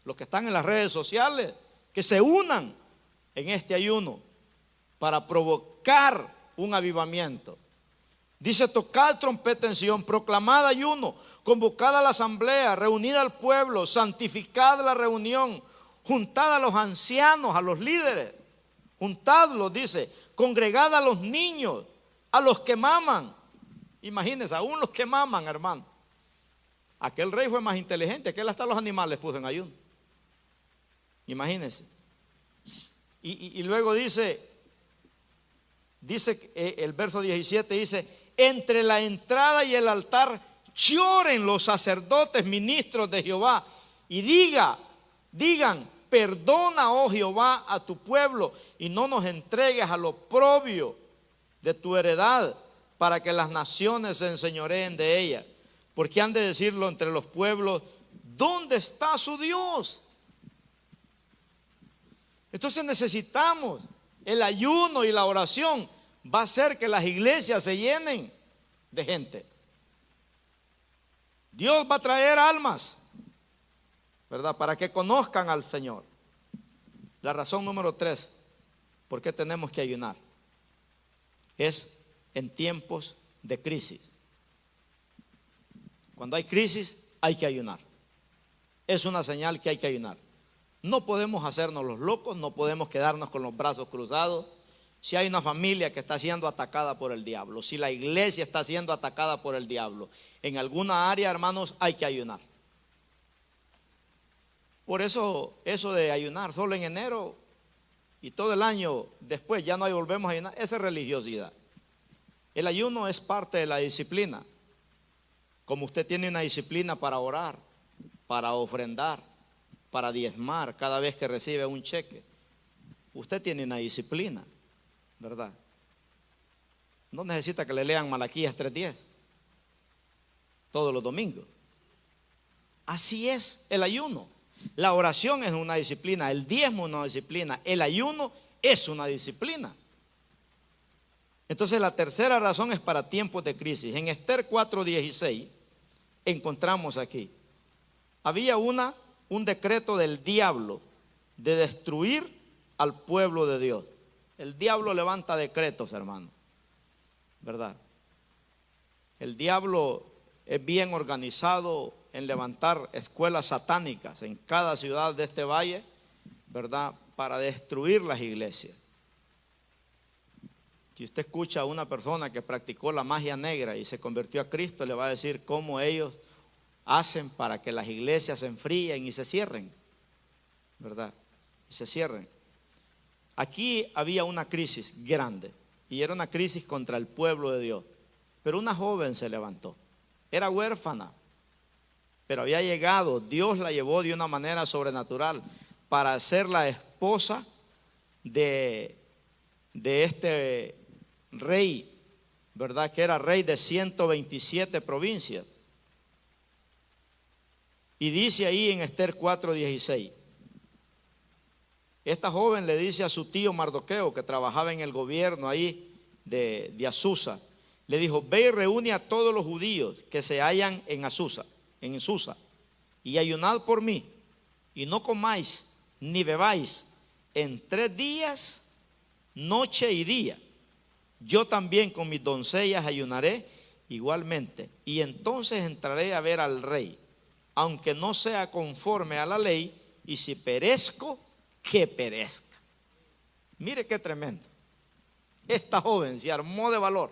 los que están en las redes sociales, que se unan en este ayuno para provocar un avivamiento. Dice: tocad trompeta en Sión, proclamad ayuno, convocad a la asamblea, reunid al pueblo, santificad la reunión, juntad a los ancianos, a los líderes, juntadlos, dice, congregad a los niños, a los que maman. Imagínense, aún los que maman, hermano. Aquel rey fue más inteligente, aquel hasta los animales puso en ayuno. Imagínense. Y luego dice el verso 17, dice: entre la entrada y el altar lloren los sacerdotes ministros de Jehová y digan: perdona, oh Jehová, a tu pueblo y no nos entregues al oprobio de tu heredad, para que las naciones se enseñoreen de ella. Porque han de decirlo entre los pueblos: ¿dónde está su Dios? Entonces necesitamos el ayuno y la oración. Va a hacer que las iglesias se llenen de gente. Dios va a traer almas, ¿verdad? Para que conozcan al Señor. La razón número 3, ¿por qué tenemos que ayunar? Es en tiempos de crisis. Cuando hay crisis, hay que ayunar. Es una señal que hay que ayunar. No podemos hacernos los locos, no podemos quedarnos con los brazos cruzados. Si hay una familia que está siendo atacada por el diablo, si la iglesia está siendo atacada por el diablo, en alguna área, hermanos, hay que ayunar. Por eso de ayunar solo en enero y todo el año después ya no volvemos a ayunar, esa es religiosidad. El ayuno es parte de la disciplina. Como usted tiene una disciplina para orar, para ofrendar, para diezmar cada vez que recibe un cheque, usted tiene una disciplina, ¿verdad? No necesita que le lean Malaquías 3:10 todos los domingos. Así es el ayuno. La oración es una disciplina, el diezmo es una disciplina, el ayuno es una disciplina. Entonces la tercera razón es para tiempos de crisis. En Esther 4:16 encontramos aquí, había un decreto del diablo de destruir al pueblo de Dios. El diablo levanta decretos, hermano, ¿verdad? El diablo es bien organizado en levantar escuelas satánicas en cada ciudad de este valle, ¿verdad? Para destruir las iglesias. Si usted escucha a una persona que practicó la magia negra y se convirtió a Cristo, le va a decir cómo ellos hacen para que las iglesias se enfríen y se cierren, ¿verdad? Y se cierren. Aquí había una crisis grande y era una crisis contra el pueblo de Dios. Pero una joven se levantó, era huérfana, pero había llegado, Dios la llevó de una manera sobrenatural para ser la esposa de este rey, ¿verdad? Que era rey de 127 provincias. Y dice ahí en Esther 4:16, esta joven le dice a su tío Mardoqueo, que trabajaba en el gobierno ahí de Azusa, le dijo: ve y reúne a todos los judíos que se hallan en Susa, y ayunad por mí, y no comáis ni bebáis en 3 días, noche y día. Yo también con mis doncellas ayunaré igualmente, y entonces entraré a ver al rey, aunque no sea conforme a la ley, y si perezco, que perezca. Mire qué tremendo. Esta joven se armó de valor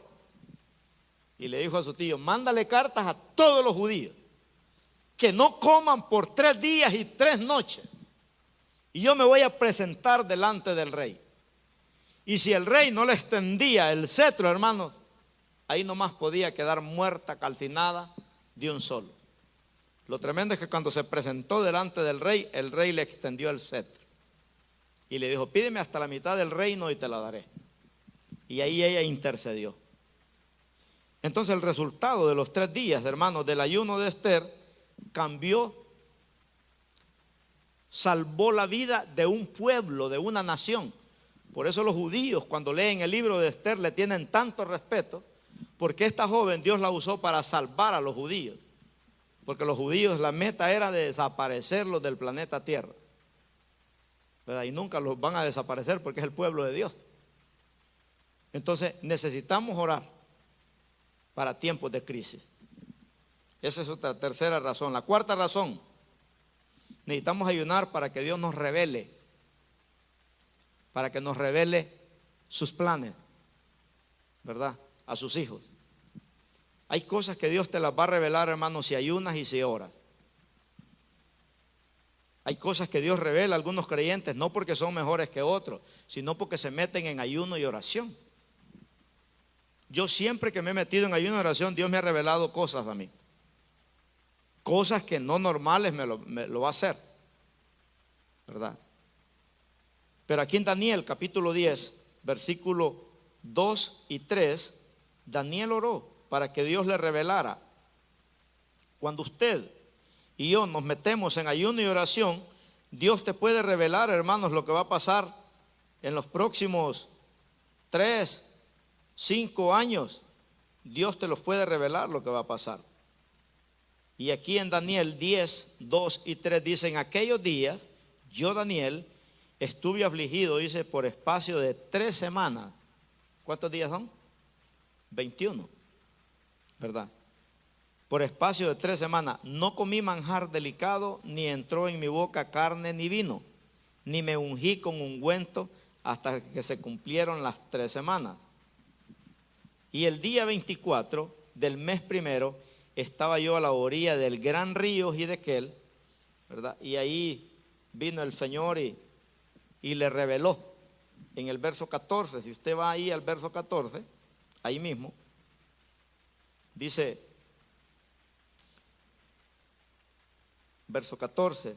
y le dijo a su tío: mándale cartas a todos los judíos que no coman por 3 días y 3 noches, y yo me voy a presentar delante del rey. Y si el rey no le extendía el cetro, hermanos, ahí nomás podía quedar muerta, calcinada de un solo. Lo tremendo es que cuando se presentó delante del rey, el rey le extendió el cetro y le dijo: pídeme hasta la mitad del reino y te la daré. Y ahí ella intercedió. Entonces el resultado de los 3 días, hermanos, del ayuno de Esther cambió, salvó la vida de un pueblo, de una nación. Por eso los judíos, cuando leen el libro de Esther, le tienen tanto respeto, porque esta joven Dios la usó para salvar a los judíos. Porque los judíos, la meta era de desaparecerlos del planeta Tierra, ¿verdad? Y nunca los van a desaparecer porque es el pueblo de Dios. Entonces necesitamos orar para tiempos de crisis. Esa es otra tercera razón. La cuarta razón: necesitamos ayunar para que Dios nos revele, para que nos revele sus planes, ¿verdad? A sus hijos. Hay cosas que Dios te las va a revelar, hermanos, si ayunas y si oras. Hay cosas que Dios revela a algunos creyentes, no porque son mejores que otros, sino porque se meten en ayuno y oración. Yo siempre que me he metido en ayuno y oración, Dios me ha revelado cosas a mí. Cosas que no normales me lo va a hacer, ¿verdad? Pero aquí en Daniel capítulo 10, versículo 2 y 3, Daniel oró para que Dios le revelara. Cuando usted y yo nos metemos en ayuno y oración, Dios te puede revelar, hermanos, lo que va a pasar en los próximos 3, 5 años. Dios te los puede revelar lo que va a pasar. Y aquí en Daniel 10, 2 y 3 dicen: aquellos días yo, Daniel, estuve afligido, dice, por espacio de 3 semanas. ¿Cuántos días son? 21, ¿verdad? Por espacio de 3 semanas. No comí manjar delicado, ni entró en mi boca carne ni vino, ni me ungí con ungüento hasta que se cumplieron las 3 semanas. Y el día 24 del mes primero estaba yo a la orilla del gran río Hiddekel, ¿verdad? Y ahí vino el Señor y le reveló en el verso 14. Si usted va ahí al verso 14, ahí mismo, dice, verso 14: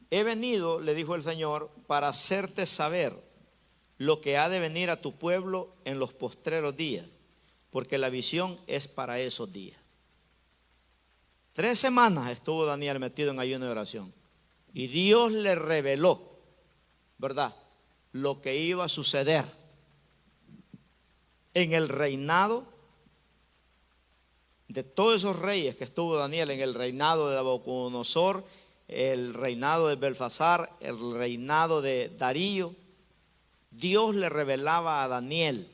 he venido, le dijo el Señor, para hacerte saber lo que ha de venir a tu pueblo en los postreros días, porque la visión es para esos días. 3 semanas estuvo Daniel metido en ayuno y oración, y Dios le reveló, ¿verdad?, lo que iba a suceder en el reinado de todos esos reyes que estuvo Daniel, en el reinado de Nabucodonosor, el reinado de Belsasar, el reinado de Darío. Dios le revelaba a Daniel,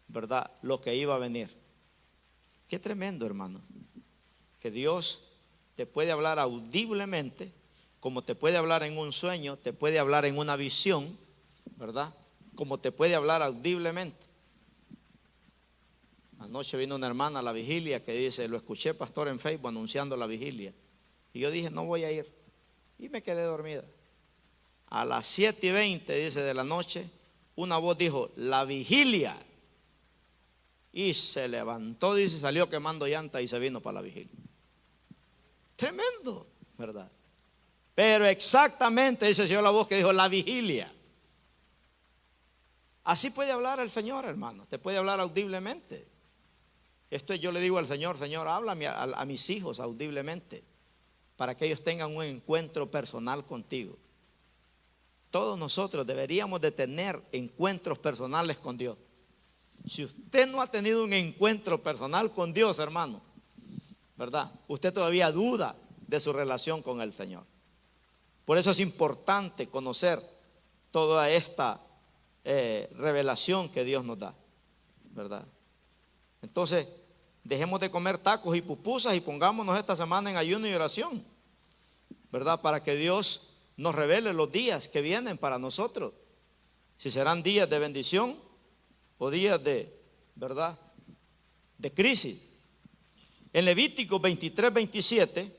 ¿verdad?, lo que iba a venir. Qué tremendo, hermano, que Dios te puede hablar audiblemente, como te puede hablar en un sueño, te puede hablar en una visión, ¿verdad?, como te puede hablar audiblemente. Anoche vino una hermana a la vigilia que dice: lo escuché, pastor, en Facebook anunciando la vigilia. Y yo dije: no voy a ir. Y me quedé dormida. A las 7:20, dice, de la noche, una voz dijo: la vigilia. Y se levantó, dice, salió quemando llanta y se vino para la vigilia. Tremendo, ¿verdad? Pero exactamente, dice el Señor, la voz que dijo: la vigilia. Así puede hablar el Señor, hermano. Te puede hablar audiblemente. Esto yo le digo al Señor: Señor, háblame a mis hijos audiblemente, para que ellos tengan un encuentro personal contigo. Todos nosotros deberíamos de tener encuentros personales con Dios. Si usted no ha tenido un encuentro personal con Dios, hermano, ¿verdad? Usted todavía duda de su relación con el Señor. Por eso es importante conocer toda esta revelación que Dios nos da, ¿verdad? Entonces, dejemos de comer tacos y pupusas y pongámonos esta semana en ayuno y oración, ¿verdad? Para que Dios nos revele los días que vienen para nosotros. Si serán días de bendición o días de, ¿verdad?, de crisis. En Levítico 23, 27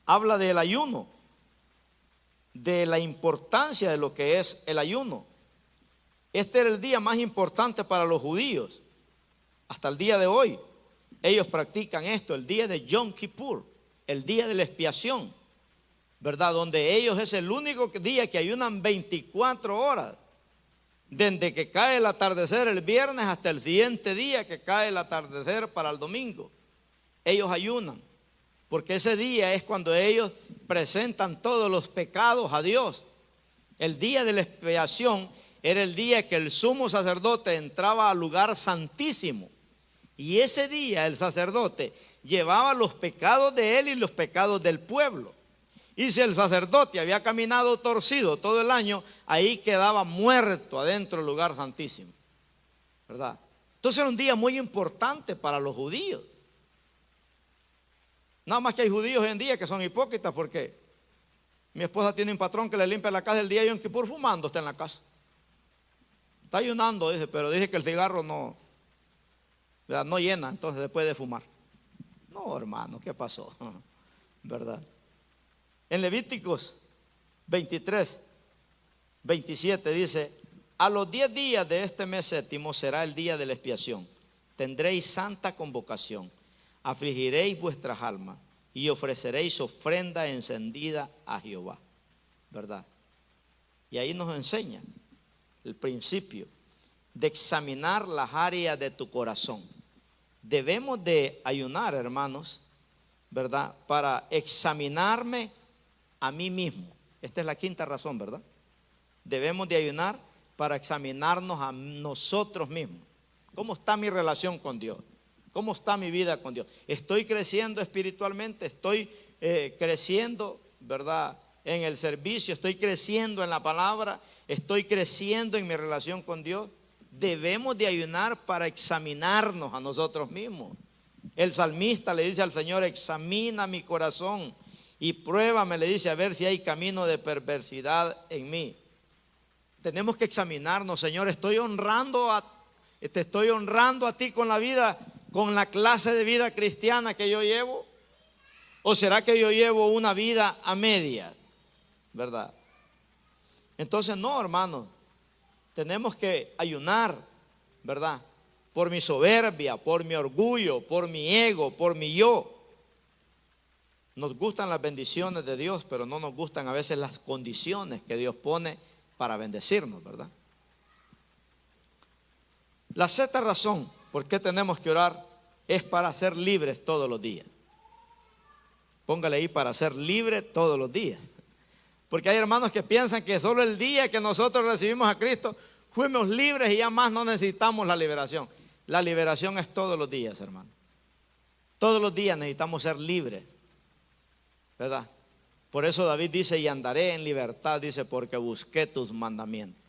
habla del ayuno, de la importancia de lo que es el ayuno. Este era el día más importante para los judíos. Hasta el día de hoy, ellos practican esto, el día de Yom Kippur, el día de la expiación, ¿verdad? Donde ellos es el único día que ayunan 24 horas, desde que cae el atardecer el viernes hasta el siguiente día que cae el atardecer para el domingo. Ellos ayunan, porque ese día es cuando ellos presentan todos los pecados a Dios. El día de la expiación era el día que el sumo sacerdote entraba al lugar santísimo. Y ese día el sacerdote llevaba los pecados de él y los pecados del pueblo. Y si el sacerdote había caminado torcido todo el año, ahí quedaba muerto adentro del lugar santísimo, ¿verdad? Entonces era un día muy importante para los judíos. Nada más que hay judíos hoy en día que son hipócritas, porque mi esposa tiene un patrón que le limpia la casa el día de Yom Kippur fumando, está en la casa. Está ayunando, dice, pero dice que el cigarro no, ¿verdad?, no llena, entonces se puede fumar. No, hermano, ¿qué pasó? ¿Verdad? En Levíticos 23, 27 dice: a los 10 días de este mes séptimo será el día de la expiación. Tendréis santa convocación, afligiréis vuestras almas y ofreceréis ofrenda encendida a Jehová, ¿verdad? Y ahí nos enseña el principio de examinar las áreas de tu corazón. Debemos de ayunar, hermanos, ¿verdad?, para examinarme a mí mismo. Esta es la quinta razón, ¿verdad? Debemos de ayunar para examinarnos a nosotros mismos. ¿Cómo está mi relación con Dios? ¿Cómo está mi vida con Dios? ¿Estoy creciendo espiritualmente? ¿Estoy creciendo, ¿verdad?, en el servicio? ¿Estoy creciendo en la palabra? ¿Estoy creciendo en mi relación con Dios? Debemos de ayunar para examinarnos a nosotros mismos. El salmista le dice al Señor: examina mi corazón y pruébame, le dice, a ver si hay camino de perversidad en mí. Tenemos que examinarnos. Señor, te estoy honrando a ti con la vida, con la clase de vida cristiana que yo llevo. ¿O será que yo llevo una vida a media? ¿Verdad? Entonces no, hermano, tenemos que ayunar, ¿verdad?, por mi soberbia, por mi orgullo, por mi ego, por mi yo. Nos gustan las bendiciones de Dios, pero no nos gustan a veces las condiciones que Dios pone para bendecirnos, ¿verdad? La sexta razón por qué tenemos que orar es para ser libres todos los días. Póngale ahí: para ser libre todos los días. Porque hay hermanos que piensan que solo el día que nosotros recibimos a Cristo fuimos libres y ya más no necesitamos la liberación. La liberación es todos los días, hermano. Todos los días necesitamos ser libres, ¿verdad? Por eso David dice: y andaré en libertad, dice, porque busqué tus mandamientos.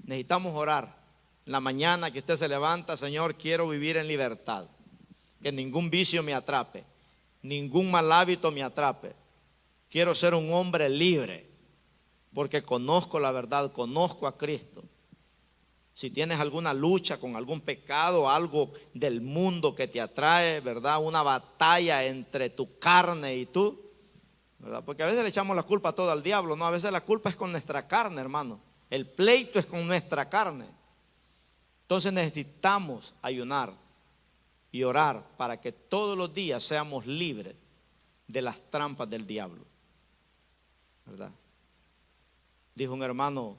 Necesitamos orar. En la mañana que usted se levanta: Señor, quiero vivir en libertad. Que ningún vicio me atrape, ningún mal hábito me atrape. Quiero ser un hombre libre, porque conozco la verdad, conozco a Cristo. Si tienes alguna lucha con algún pecado, algo del mundo que te atrae, ¿verdad?, una batalla entre tu carne y tú, ¿verdad? Porque a veces le echamos la culpa todo al diablo, no, a veces la culpa es con nuestra carne, hermano. El pleito es con nuestra carne. Entonces necesitamos ayunar y orar para que todos los días seamos libres de las trampas del diablo, ¿verdad? Dijo un hermano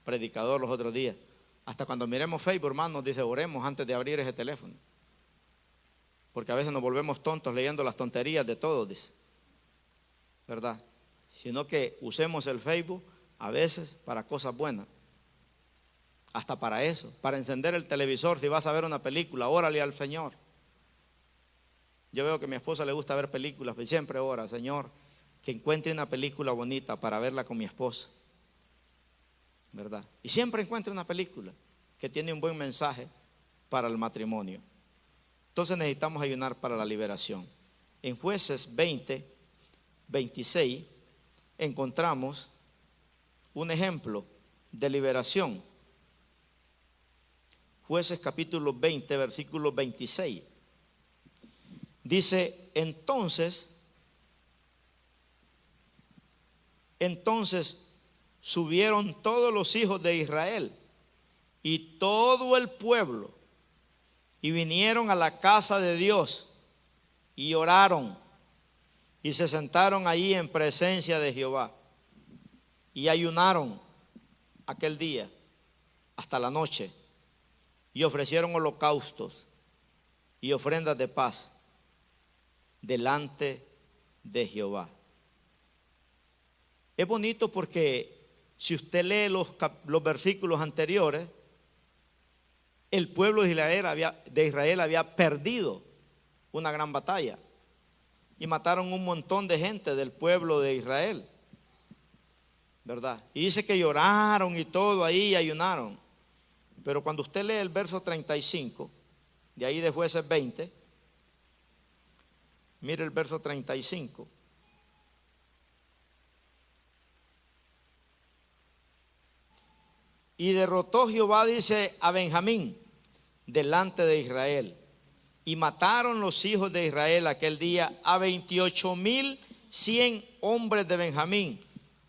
predicador los otros días: hasta cuando miremos Facebook, hermanos, dice, oremos antes de abrir ese teléfono, porque a veces nos volvemos tontos leyendo las tonterías de todos, dice, ¿verdad? sino que usemos el Facebook a veces para cosas buenas. Hasta para eso, para encender el televisor, si vas a ver una película, órale al Señor. Yo veo que a mi esposa le gusta ver películas, y siempre ora, Señor, que encuentre una película bonita para verla con mi esposa, ¿verdad? Y siempre encuentre una película que tiene un buen mensaje para el matrimonio. Entonces necesitamos ayunar para la liberación. En Jueces 20, 26, encontramos un ejemplo de liberación. Jueces capítulo 20, versículo 26. Dice, entonces subieron todos los hijos de Israel y todo el pueblo y vinieron a la casa de Dios y oraron y se sentaron allí en presencia de Jehová y ayunaron aquel día hasta la noche y ofrecieron holocaustos y ofrendas de paz delante de Jehová. Es bonito porque si usted lee los versículos anteriores, el pueblo de Israel había perdido una gran batalla y mataron un montón de gente del pueblo de Israel, ¿verdad? Y dice que lloraron y todo ahí y ayunaron. Pero cuando usted lee el verso 35, de ahí de Jueces 20, mire el verso 35. Y derrotó Jehová, dice, a Benjamín delante de Israel. Y mataron los hijos de Israel aquel día a 28,100 hombres de Benjamín,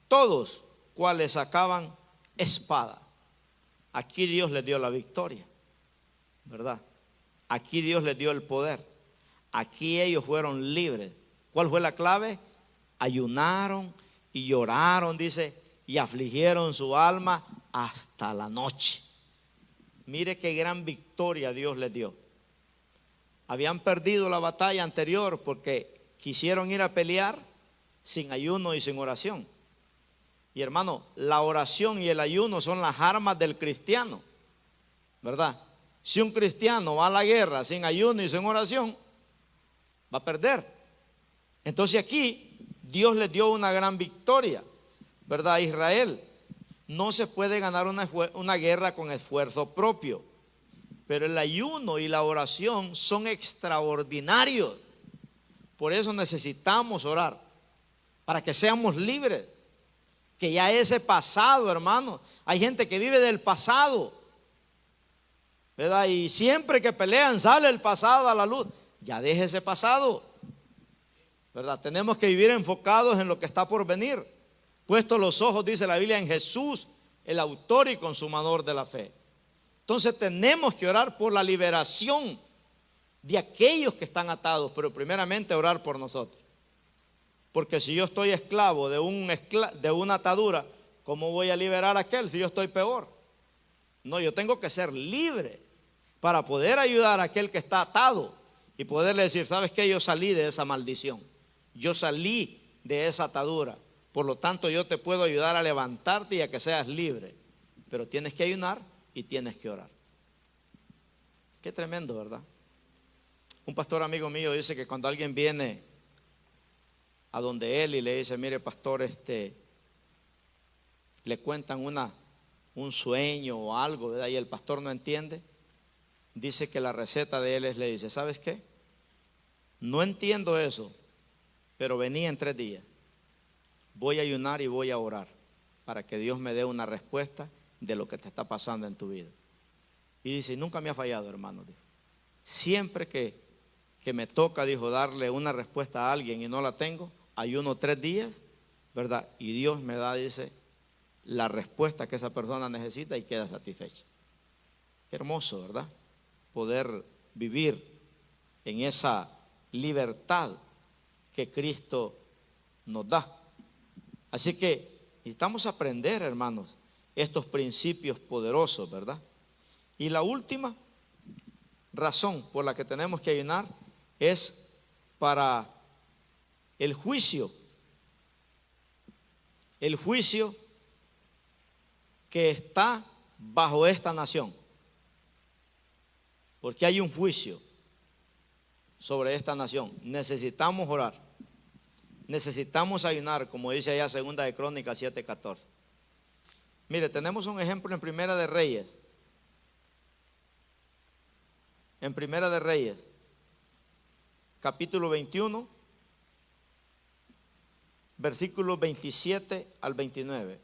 todos cuales sacaban espada. Aquí Dios les dio la victoria, ¿verdad? Aquí Dios les dio el poder. Aquí ellos fueron libres. ¿Cuál fue la clave? Ayunaron y lloraron, dice, y afligieron su alma hasta la noche. Mire qué gran victoria Dios les dio. Habían perdido la batalla anterior porque quisieron ir a pelear sin ayuno y sin oración. Y hermano, la oración y el ayuno son las armas del cristiano, ¿verdad? Si un cristiano va a la guerra sin ayuno y sin oración, va a perder. Entonces aquí Dios les dio una gran victoria, ¿verdad? A Israel. No se puede ganar una guerra con esfuerzo propio, pero el ayuno y la oración son extraordinarios. Por eso necesitamos orar, para que seamos libres. Que ya ese pasado, hermano, hay gente que vive del pasado, ¿verdad? Y siempre que pelean sale el pasado a la luz. Ya deje ese pasado, ¿verdad? Tenemos que vivir enfocados en lo que está por venir. Puestos los ojos, dice la Biblia, en Jesús, el autor y consumador de la fe. Entonces tenemos que orar por la liberación de aquellos que están atados, pero primeramente orar por nosotros. Porque si yo estoy esclavo de una atadura, ¿cómo voy a liberar a aquel si yo estoy peor? No, yo tengo que ser libre para poder ayudar a aquel que está atado y poderle decir, ¿sabes qué? Yo salí de esa maldición, yo salí de esa atadura. Por lo tanto, yo te puedo ayudar a levantarte y a que seas libre. Pero tienes que ayunar y tienes que orar. Qué tremendo, ¿verdad? Un pastor amigo mío dice que cuando alguien viene a donde él y le dice, mire pastor, le cuentan un sueño o algo, ¿verdad? Y el pastor no entiende, dice que la receta de él es, le dice, ¿sabes qué? No entiendo eso, pero vení en 3 días. Voy a ayunar y voy a orar para que Dios me dé una respuesta de lo que te está pasando en tu vida. Y dice, nunca me ha fallado, hermano. Siempre que me toca, dijo, darle una respuesta a alguien y no la tengo, ayuno 3 días, ¿verdad? Y Dios me da, dice, la respuesta que esa persona necesita y queda satisfecha. Qué hermoso, ¿verdad? Poder vivir en esa libertad que Cristo nos da. Así que necesitamos aprender, hermanos, estos principios poderosos, ¿verdad? Y la última razón por la que tenemos que ayunar es para el juicio el juicio que está bajo esta nación. Porque hay un juicio sobre esta nación. Necesitamos orar. Necesitamos ayunar, como dice allá 2 de Crónicas 7:14. Mire, tenemos un ejemplo en Primera de Reyes. En Primera de Reyes, capítulo 21, versículos 27 al 29.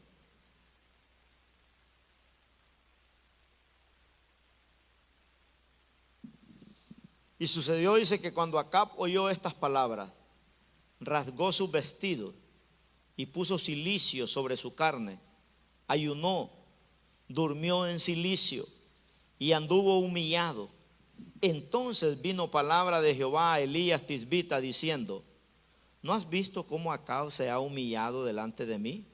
Y sucedió, dice, que cuando Acab oyó estas palabras, rasgó sus vestidos y puso cilicio sobre su carne, ayunó, durmió en cilicio y anduvo humillado. Entonces vino palabra de Jehová a Elías Tisbita diciendo: ¿no has visto cómo Acab se ha humillado delante de mí?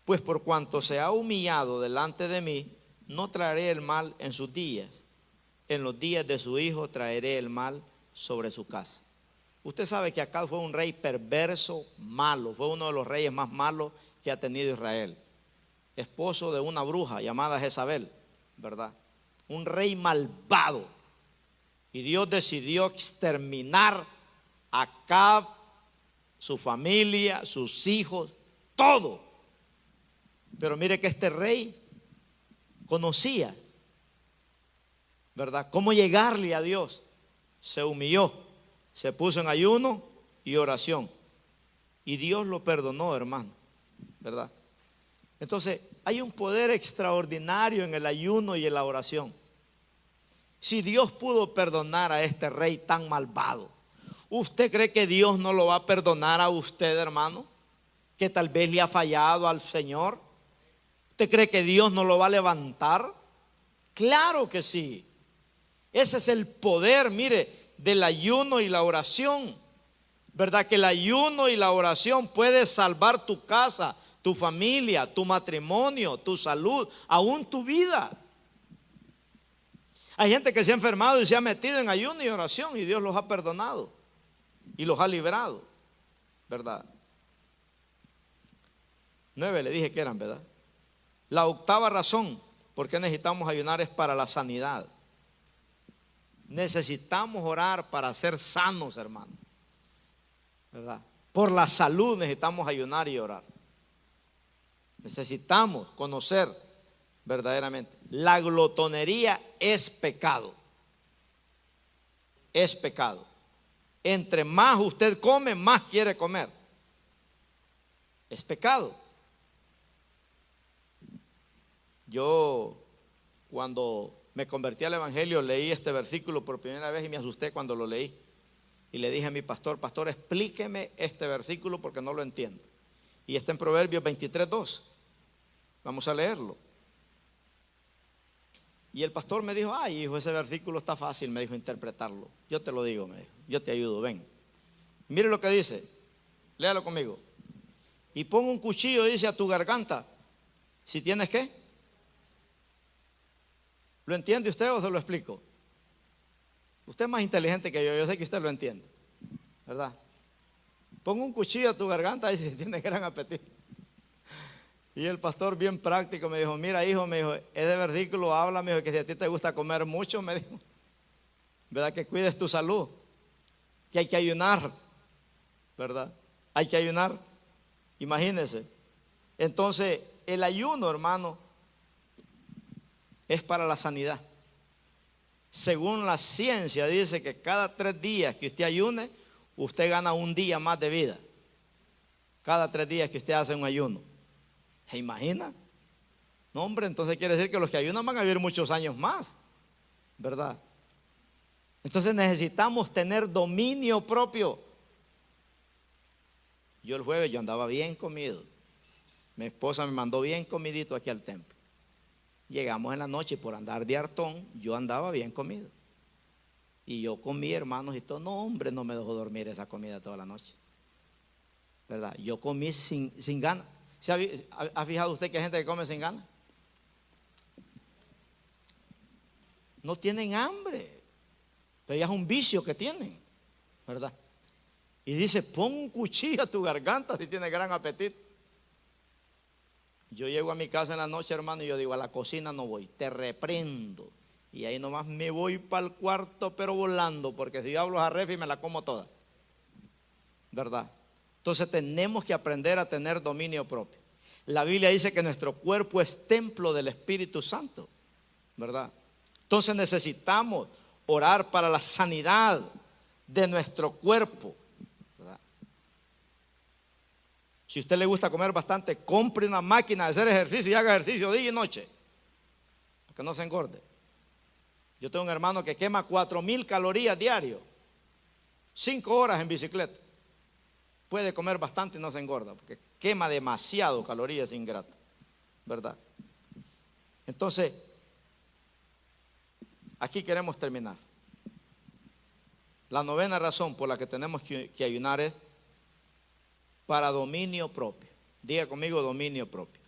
Pues por cuanto se ha humillado delante de mí, no traeré el mal en sus días. En los días de su hijo traeré el mal sobre su casa. Usted sabe que Acab fue un rey perverso, malo. Fue uno de los reyes más malos que ha tenido Israel. Esposo de una bruja llamada Jezabel, ¿verdad? Un rey malvado. Y Dios decidió exterminar a Acab, su familia, sus hijos, todo. Pero mire que este rey conocía, ¿verdad?, cómo llegarle a Dios. Se humilló, se puso en ayuno y oración. Y Dios lo perdonó, hermano, ¿verdad? Entonces, hay un poder extraordinario en el ayuno y en la oración. Si Dios pudo perdonar a este rey tan malvado, ¿usted cree que Dios no lo va a perdonar a usted, hermano? Que tal vez le ha fallado al Señor. ¿Usted cree que Dios no lo va a levantar? Claro que sí. Ese es el poder, mire, del ayuno y la oración. ¿Verdad? Que el ayuno y la oración puede salvar tu casa, tu familia, tu matrimonio, tu salud, aún tu vida. Hay gente que se ha enfermado y se ha metido en ayuno y oración y Dios los ha perdonado y los ha librado, ¿verdad? 9 le dije que eran, ¿verdad? La octava razón por qué necesitamos ayunar es para la sanidad. Necesitamos orar para ser sanos, hermano, ¿verdad? Por la salud necesitamos ayunar y orar. Necesitamos conocer verdaderamente. La glotonería es pecado. Es pecado. Entre más usted come, más quiere comer. Es pecado. Yo, cuando me convertí al evangelio, leí este versículo por primera vez y me asusté cuando lo leí. Y le dije a mi pastor: pastor, explíqueme este versículo porque no lo entiendo. Y está en Proverbios 23:2. Vamos a leerlo. Y el pastor me dijo: ay, hijo, ese versículo está fácil, me dijo, interpretarlo. Yo te lo digo, me dijo, yo te ayudo, ven. Mire lo que dice, léalo conmigo. Y pon un cuchillo, dice, a tu garganta, si tienes ¿qué? ¿Lo entiende usted o se lo explico? Usted es más inteligente que yo sé que usted lo entiende, ¿verdad? Pon un cuchillo a tu garganta, dice, si tienes gran apetito. Y el pastor, bien práctico, me dijo: mira, hijo, me dijo, ese versículo habla, me dijo, que si a ti te gusta comer mucho, me dijo, ¿verdad? Que cuides tu salud, que hay que ayunar, ¿verdad? Hay que ayunar, imagínense. Entonces, el ayuno, hermano, es para la sanidad. Según la ciencia, dice que cada 3 días que usted ayune, usted gana un día más de vida. Cada 3 días que usted hace un ayuno. ¿Se imagina? No, hombre, entonces quiere decir que los que ayunan van a vivir muchos años más, ¿verdad? Entonces necesitamos tener dominio propio. Yo el jueves yo andaba bien comido. Mi esposa me mandó bien comidito aquí al templo. Llegamos en la noche y por andar de hartón, yo andaba bien comido. Y yo comí, hermanos, y todo. No, hombre, no me dejó dormir esa comida toda la noche, ¿verdad? Yo comí sin ganas. ¿Se ha fijado usted que hay gente que come sin ganas? No tienen hambre, pero ya es un vicio que tienen, ¿verdad? Y dice: pon un cuchillo a tu garganta si tienes gran apetito. Yo llego a mi casa en la noche, hermano, y yo digo, a la cocina no voy, te reprendo. Y ahí nomás me voy para el cuarto, pero volando, porque si hablo a refi me la como toda. ¿Verdad? Entonces tenemos que aprender a tener dominio propio. La Biblia dice que nuestro cuerpo es templo del Espíritu Santo, ¿verdad? Entonces necesitamos orar para la sanidad de nuestro cuerpo, ¿verdad? Si a usted le gusta comer bastante, compre una máquina de hacer ejercicio y haga ejercicio día y noche, para que no se engorde. Yo tengo un hermano que quema 4,000 calorías diario, 5 horas en bicicleta. Puede comer bastante y no se engorda, porque quema demasiado calorías ingratas, ¿verdad? Entonces, aquí queremos terminar. La 9ª razón por la que tenemos que ayunar es para dominio propio. Diga conmigo, dominio propio.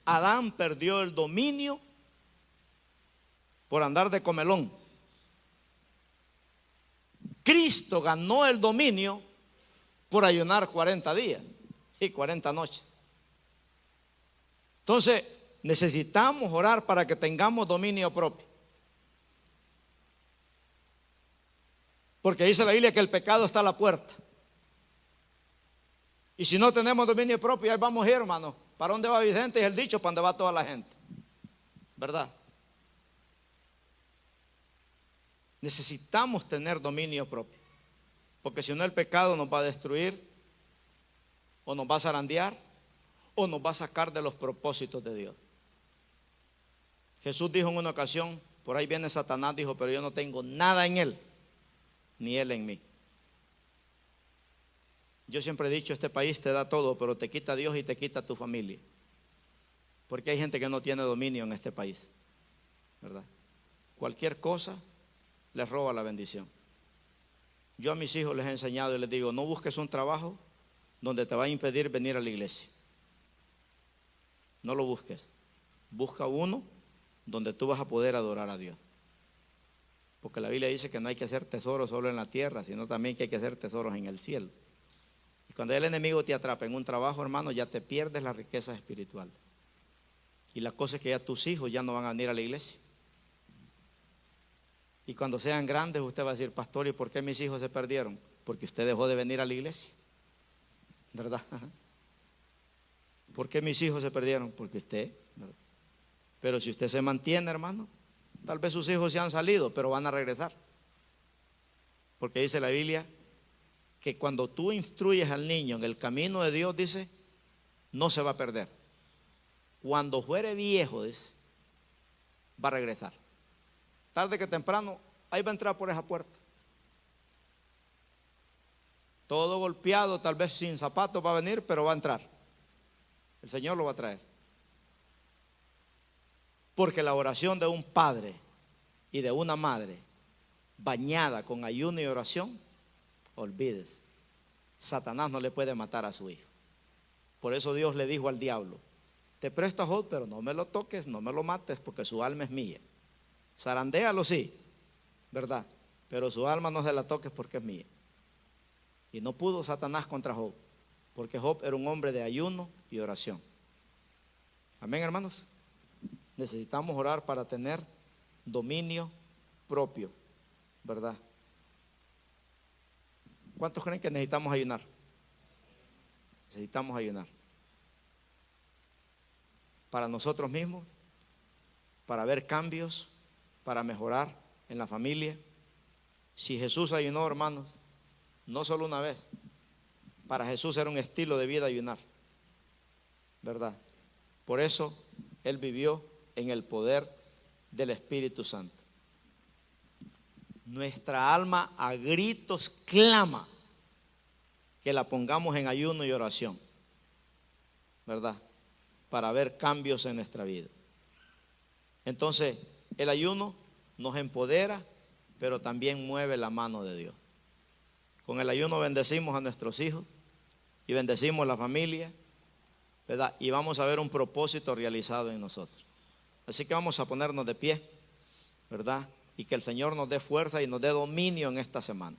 Adán perdió el dominio por andar de comelón. Cristo ganó el dominio por ayunar 40 días y 40 noches. Entonces, necesitamos orar para que tengamos dominio propio. Porque dice la Biblia que el pecado está a la puerta. Y si no tenemos dominio propio, ahí vamos a ir, hermano. ¿Para dónde va Vicente? Es el dicho, para dónde va toda la gente. ¿Verdad? Necesitamos tener dominio propio. Porque si no, el pecado nos va a destruir, o nos va a zarandear, o nos va a sacar de los propósitos de Dios. Jesús dijo en una ocasión, por ahí viene Satanás, dijo, pero yo no tengo nada en él, ni él en mí. Yo siempre he dicho, este país te da todo, pero te quita Dios y te quita tu familia. Porque hay gente que no tiene dominio en este país, ¿verdad? Cualquier cosa les roba la bendición. Yo a mis hijos les he enseñado y les digo, no busques un trabajo donde te va a impedir venir a la iglesia. No lo busques. Busca uno donde tú vas a poder adorar a Dios. Porque la Biblia dice que no hay que hacer tesoros solo en la tierra, sino también que hay que hacer tesoros en el cielo. Y cuando el enemigo te atrapa en un trabajo, hermano, ya te pierdes la riqueza espiritual. Y la cosa es que ya tus hijos ya no van a venir a la iglesia. Y cuando sean grandes usted va a decir, pastor, ¿y por qué mis hijos se perdieron? Porque usted dejó de venir a la iglesia, ¿verdad? ¿Por qué mis hijos se perdieron? Porque usted, ¿verdad? Pero si usted se mantiene, hermano, tal vez sus hijos se han salido, pero van a regresar. Porque dice la Biblia que cuando tú instruyes al niño en el camino de Dios, dice, no se va a perder. Cuando fuere viejo, dice, va a regresar. Tarde que temprano, ahí va a entrar por esa puerta. Todo golpeado, tal vez sin zapatos va a venir, pero va a entrar. El Señor lo va a traer. Porque la oración de un padre y de una madre bañada con ayuno y oración, olvídese, Satanás no le puede matar a su hijo. Por eso Dios le dijo al diablo, te presto a Job, pero no me lo toques, no me lo mates, porque su alma es mía. Zarandéalo sí, ¿verdad? Pero su alma no se la toques porque es mía. Y no pudo Satanás contra Job, porque Job era un hombre de ayuno y oración. Amén, hermanos. Necesitamos orar para tener dominio propio, ¿verdad? ¿Cuántos creen que necesitamos ayunar? Necesitamos ayunar. Para nosotros mismos, para ver cambios, para mejorar en la familia. Si Jesús ayunó, hermanos, no solo una vez, para Jesús era un estilo de vida ayunar, ¿verdad? Por eso Él vivió en el poder del Espíritu Santo. Nuestra alma a gritos clama que la pongamos en ayuno y oración, ¿verdad? Para ver cambios en nuestra vida. Entonces, el ayuno nos empodera, pero también mueve la mano de Dios. Con el ayuno bendecimos a nuestros hijos y bendecimos la familia, ¿verdad? Y vamos a ver un propósito realizado en nosotros. Así que vamos a ponernos de pie, ¿verdad? Y que el Señor nos dé fuerza y nos dé dominio en esta semana.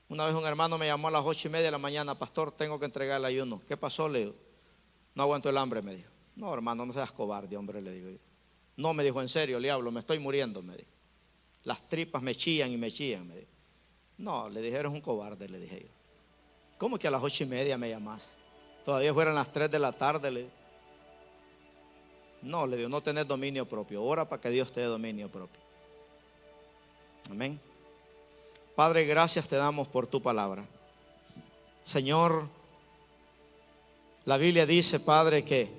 Una vez un hermano me llamó a las 8:30 de la mañana, pastor, tengo que entregar el ayuno. ¿Qué pasó? Le digo, No aguanto el hambre, me dijo. No, hermano, no seas cobarde, hombre, le digo yo. No, me dijo, en serio, le hablo, me estoy muriendo, me dijo. Las tripas me chillan y me chillan, me dijo. No, le dije, eres un cobarde, le dije yo. ¿Cómo que a las 8:30 me llamas? Todavía fueran las 3 de la tarde, le digo. No, le digo, no tenés dominio propio. Ora para que Dios te dé dominio propio. Amén. Padre, gracias te damos por tu palabra. Señor, la Biblia dice, Padre, que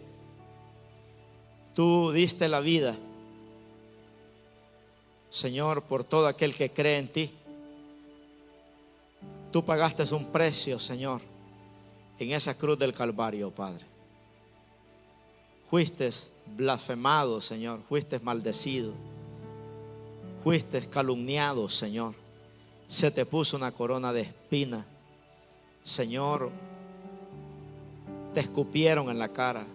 tú diste la vida, Señor, por todo aquel que cree en ti. Tú pagaste un precio, Señor, en esa cruz del Calvario, Padre. Fuiste blasfemado, Señor. Fuiste maldecido. Fuiste calumniado, Señor. Se te puso una corona de espinas, Señor. Te escupieron en la cara.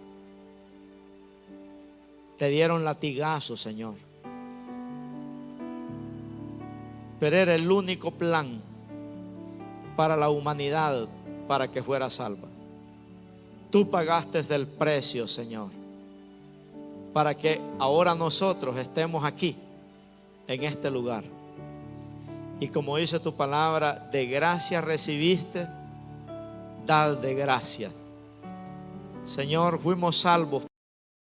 Te dieron latigazos, Señor. Pero era el único plan para la humanidad para que fuera salva. Tú pagaste el precio, Señor, para que ahora nosotros estemos aquí, en este lugar. Y como dice tu palabra, de gracia recibiste, dad de gracia. Señor, fuimos salvos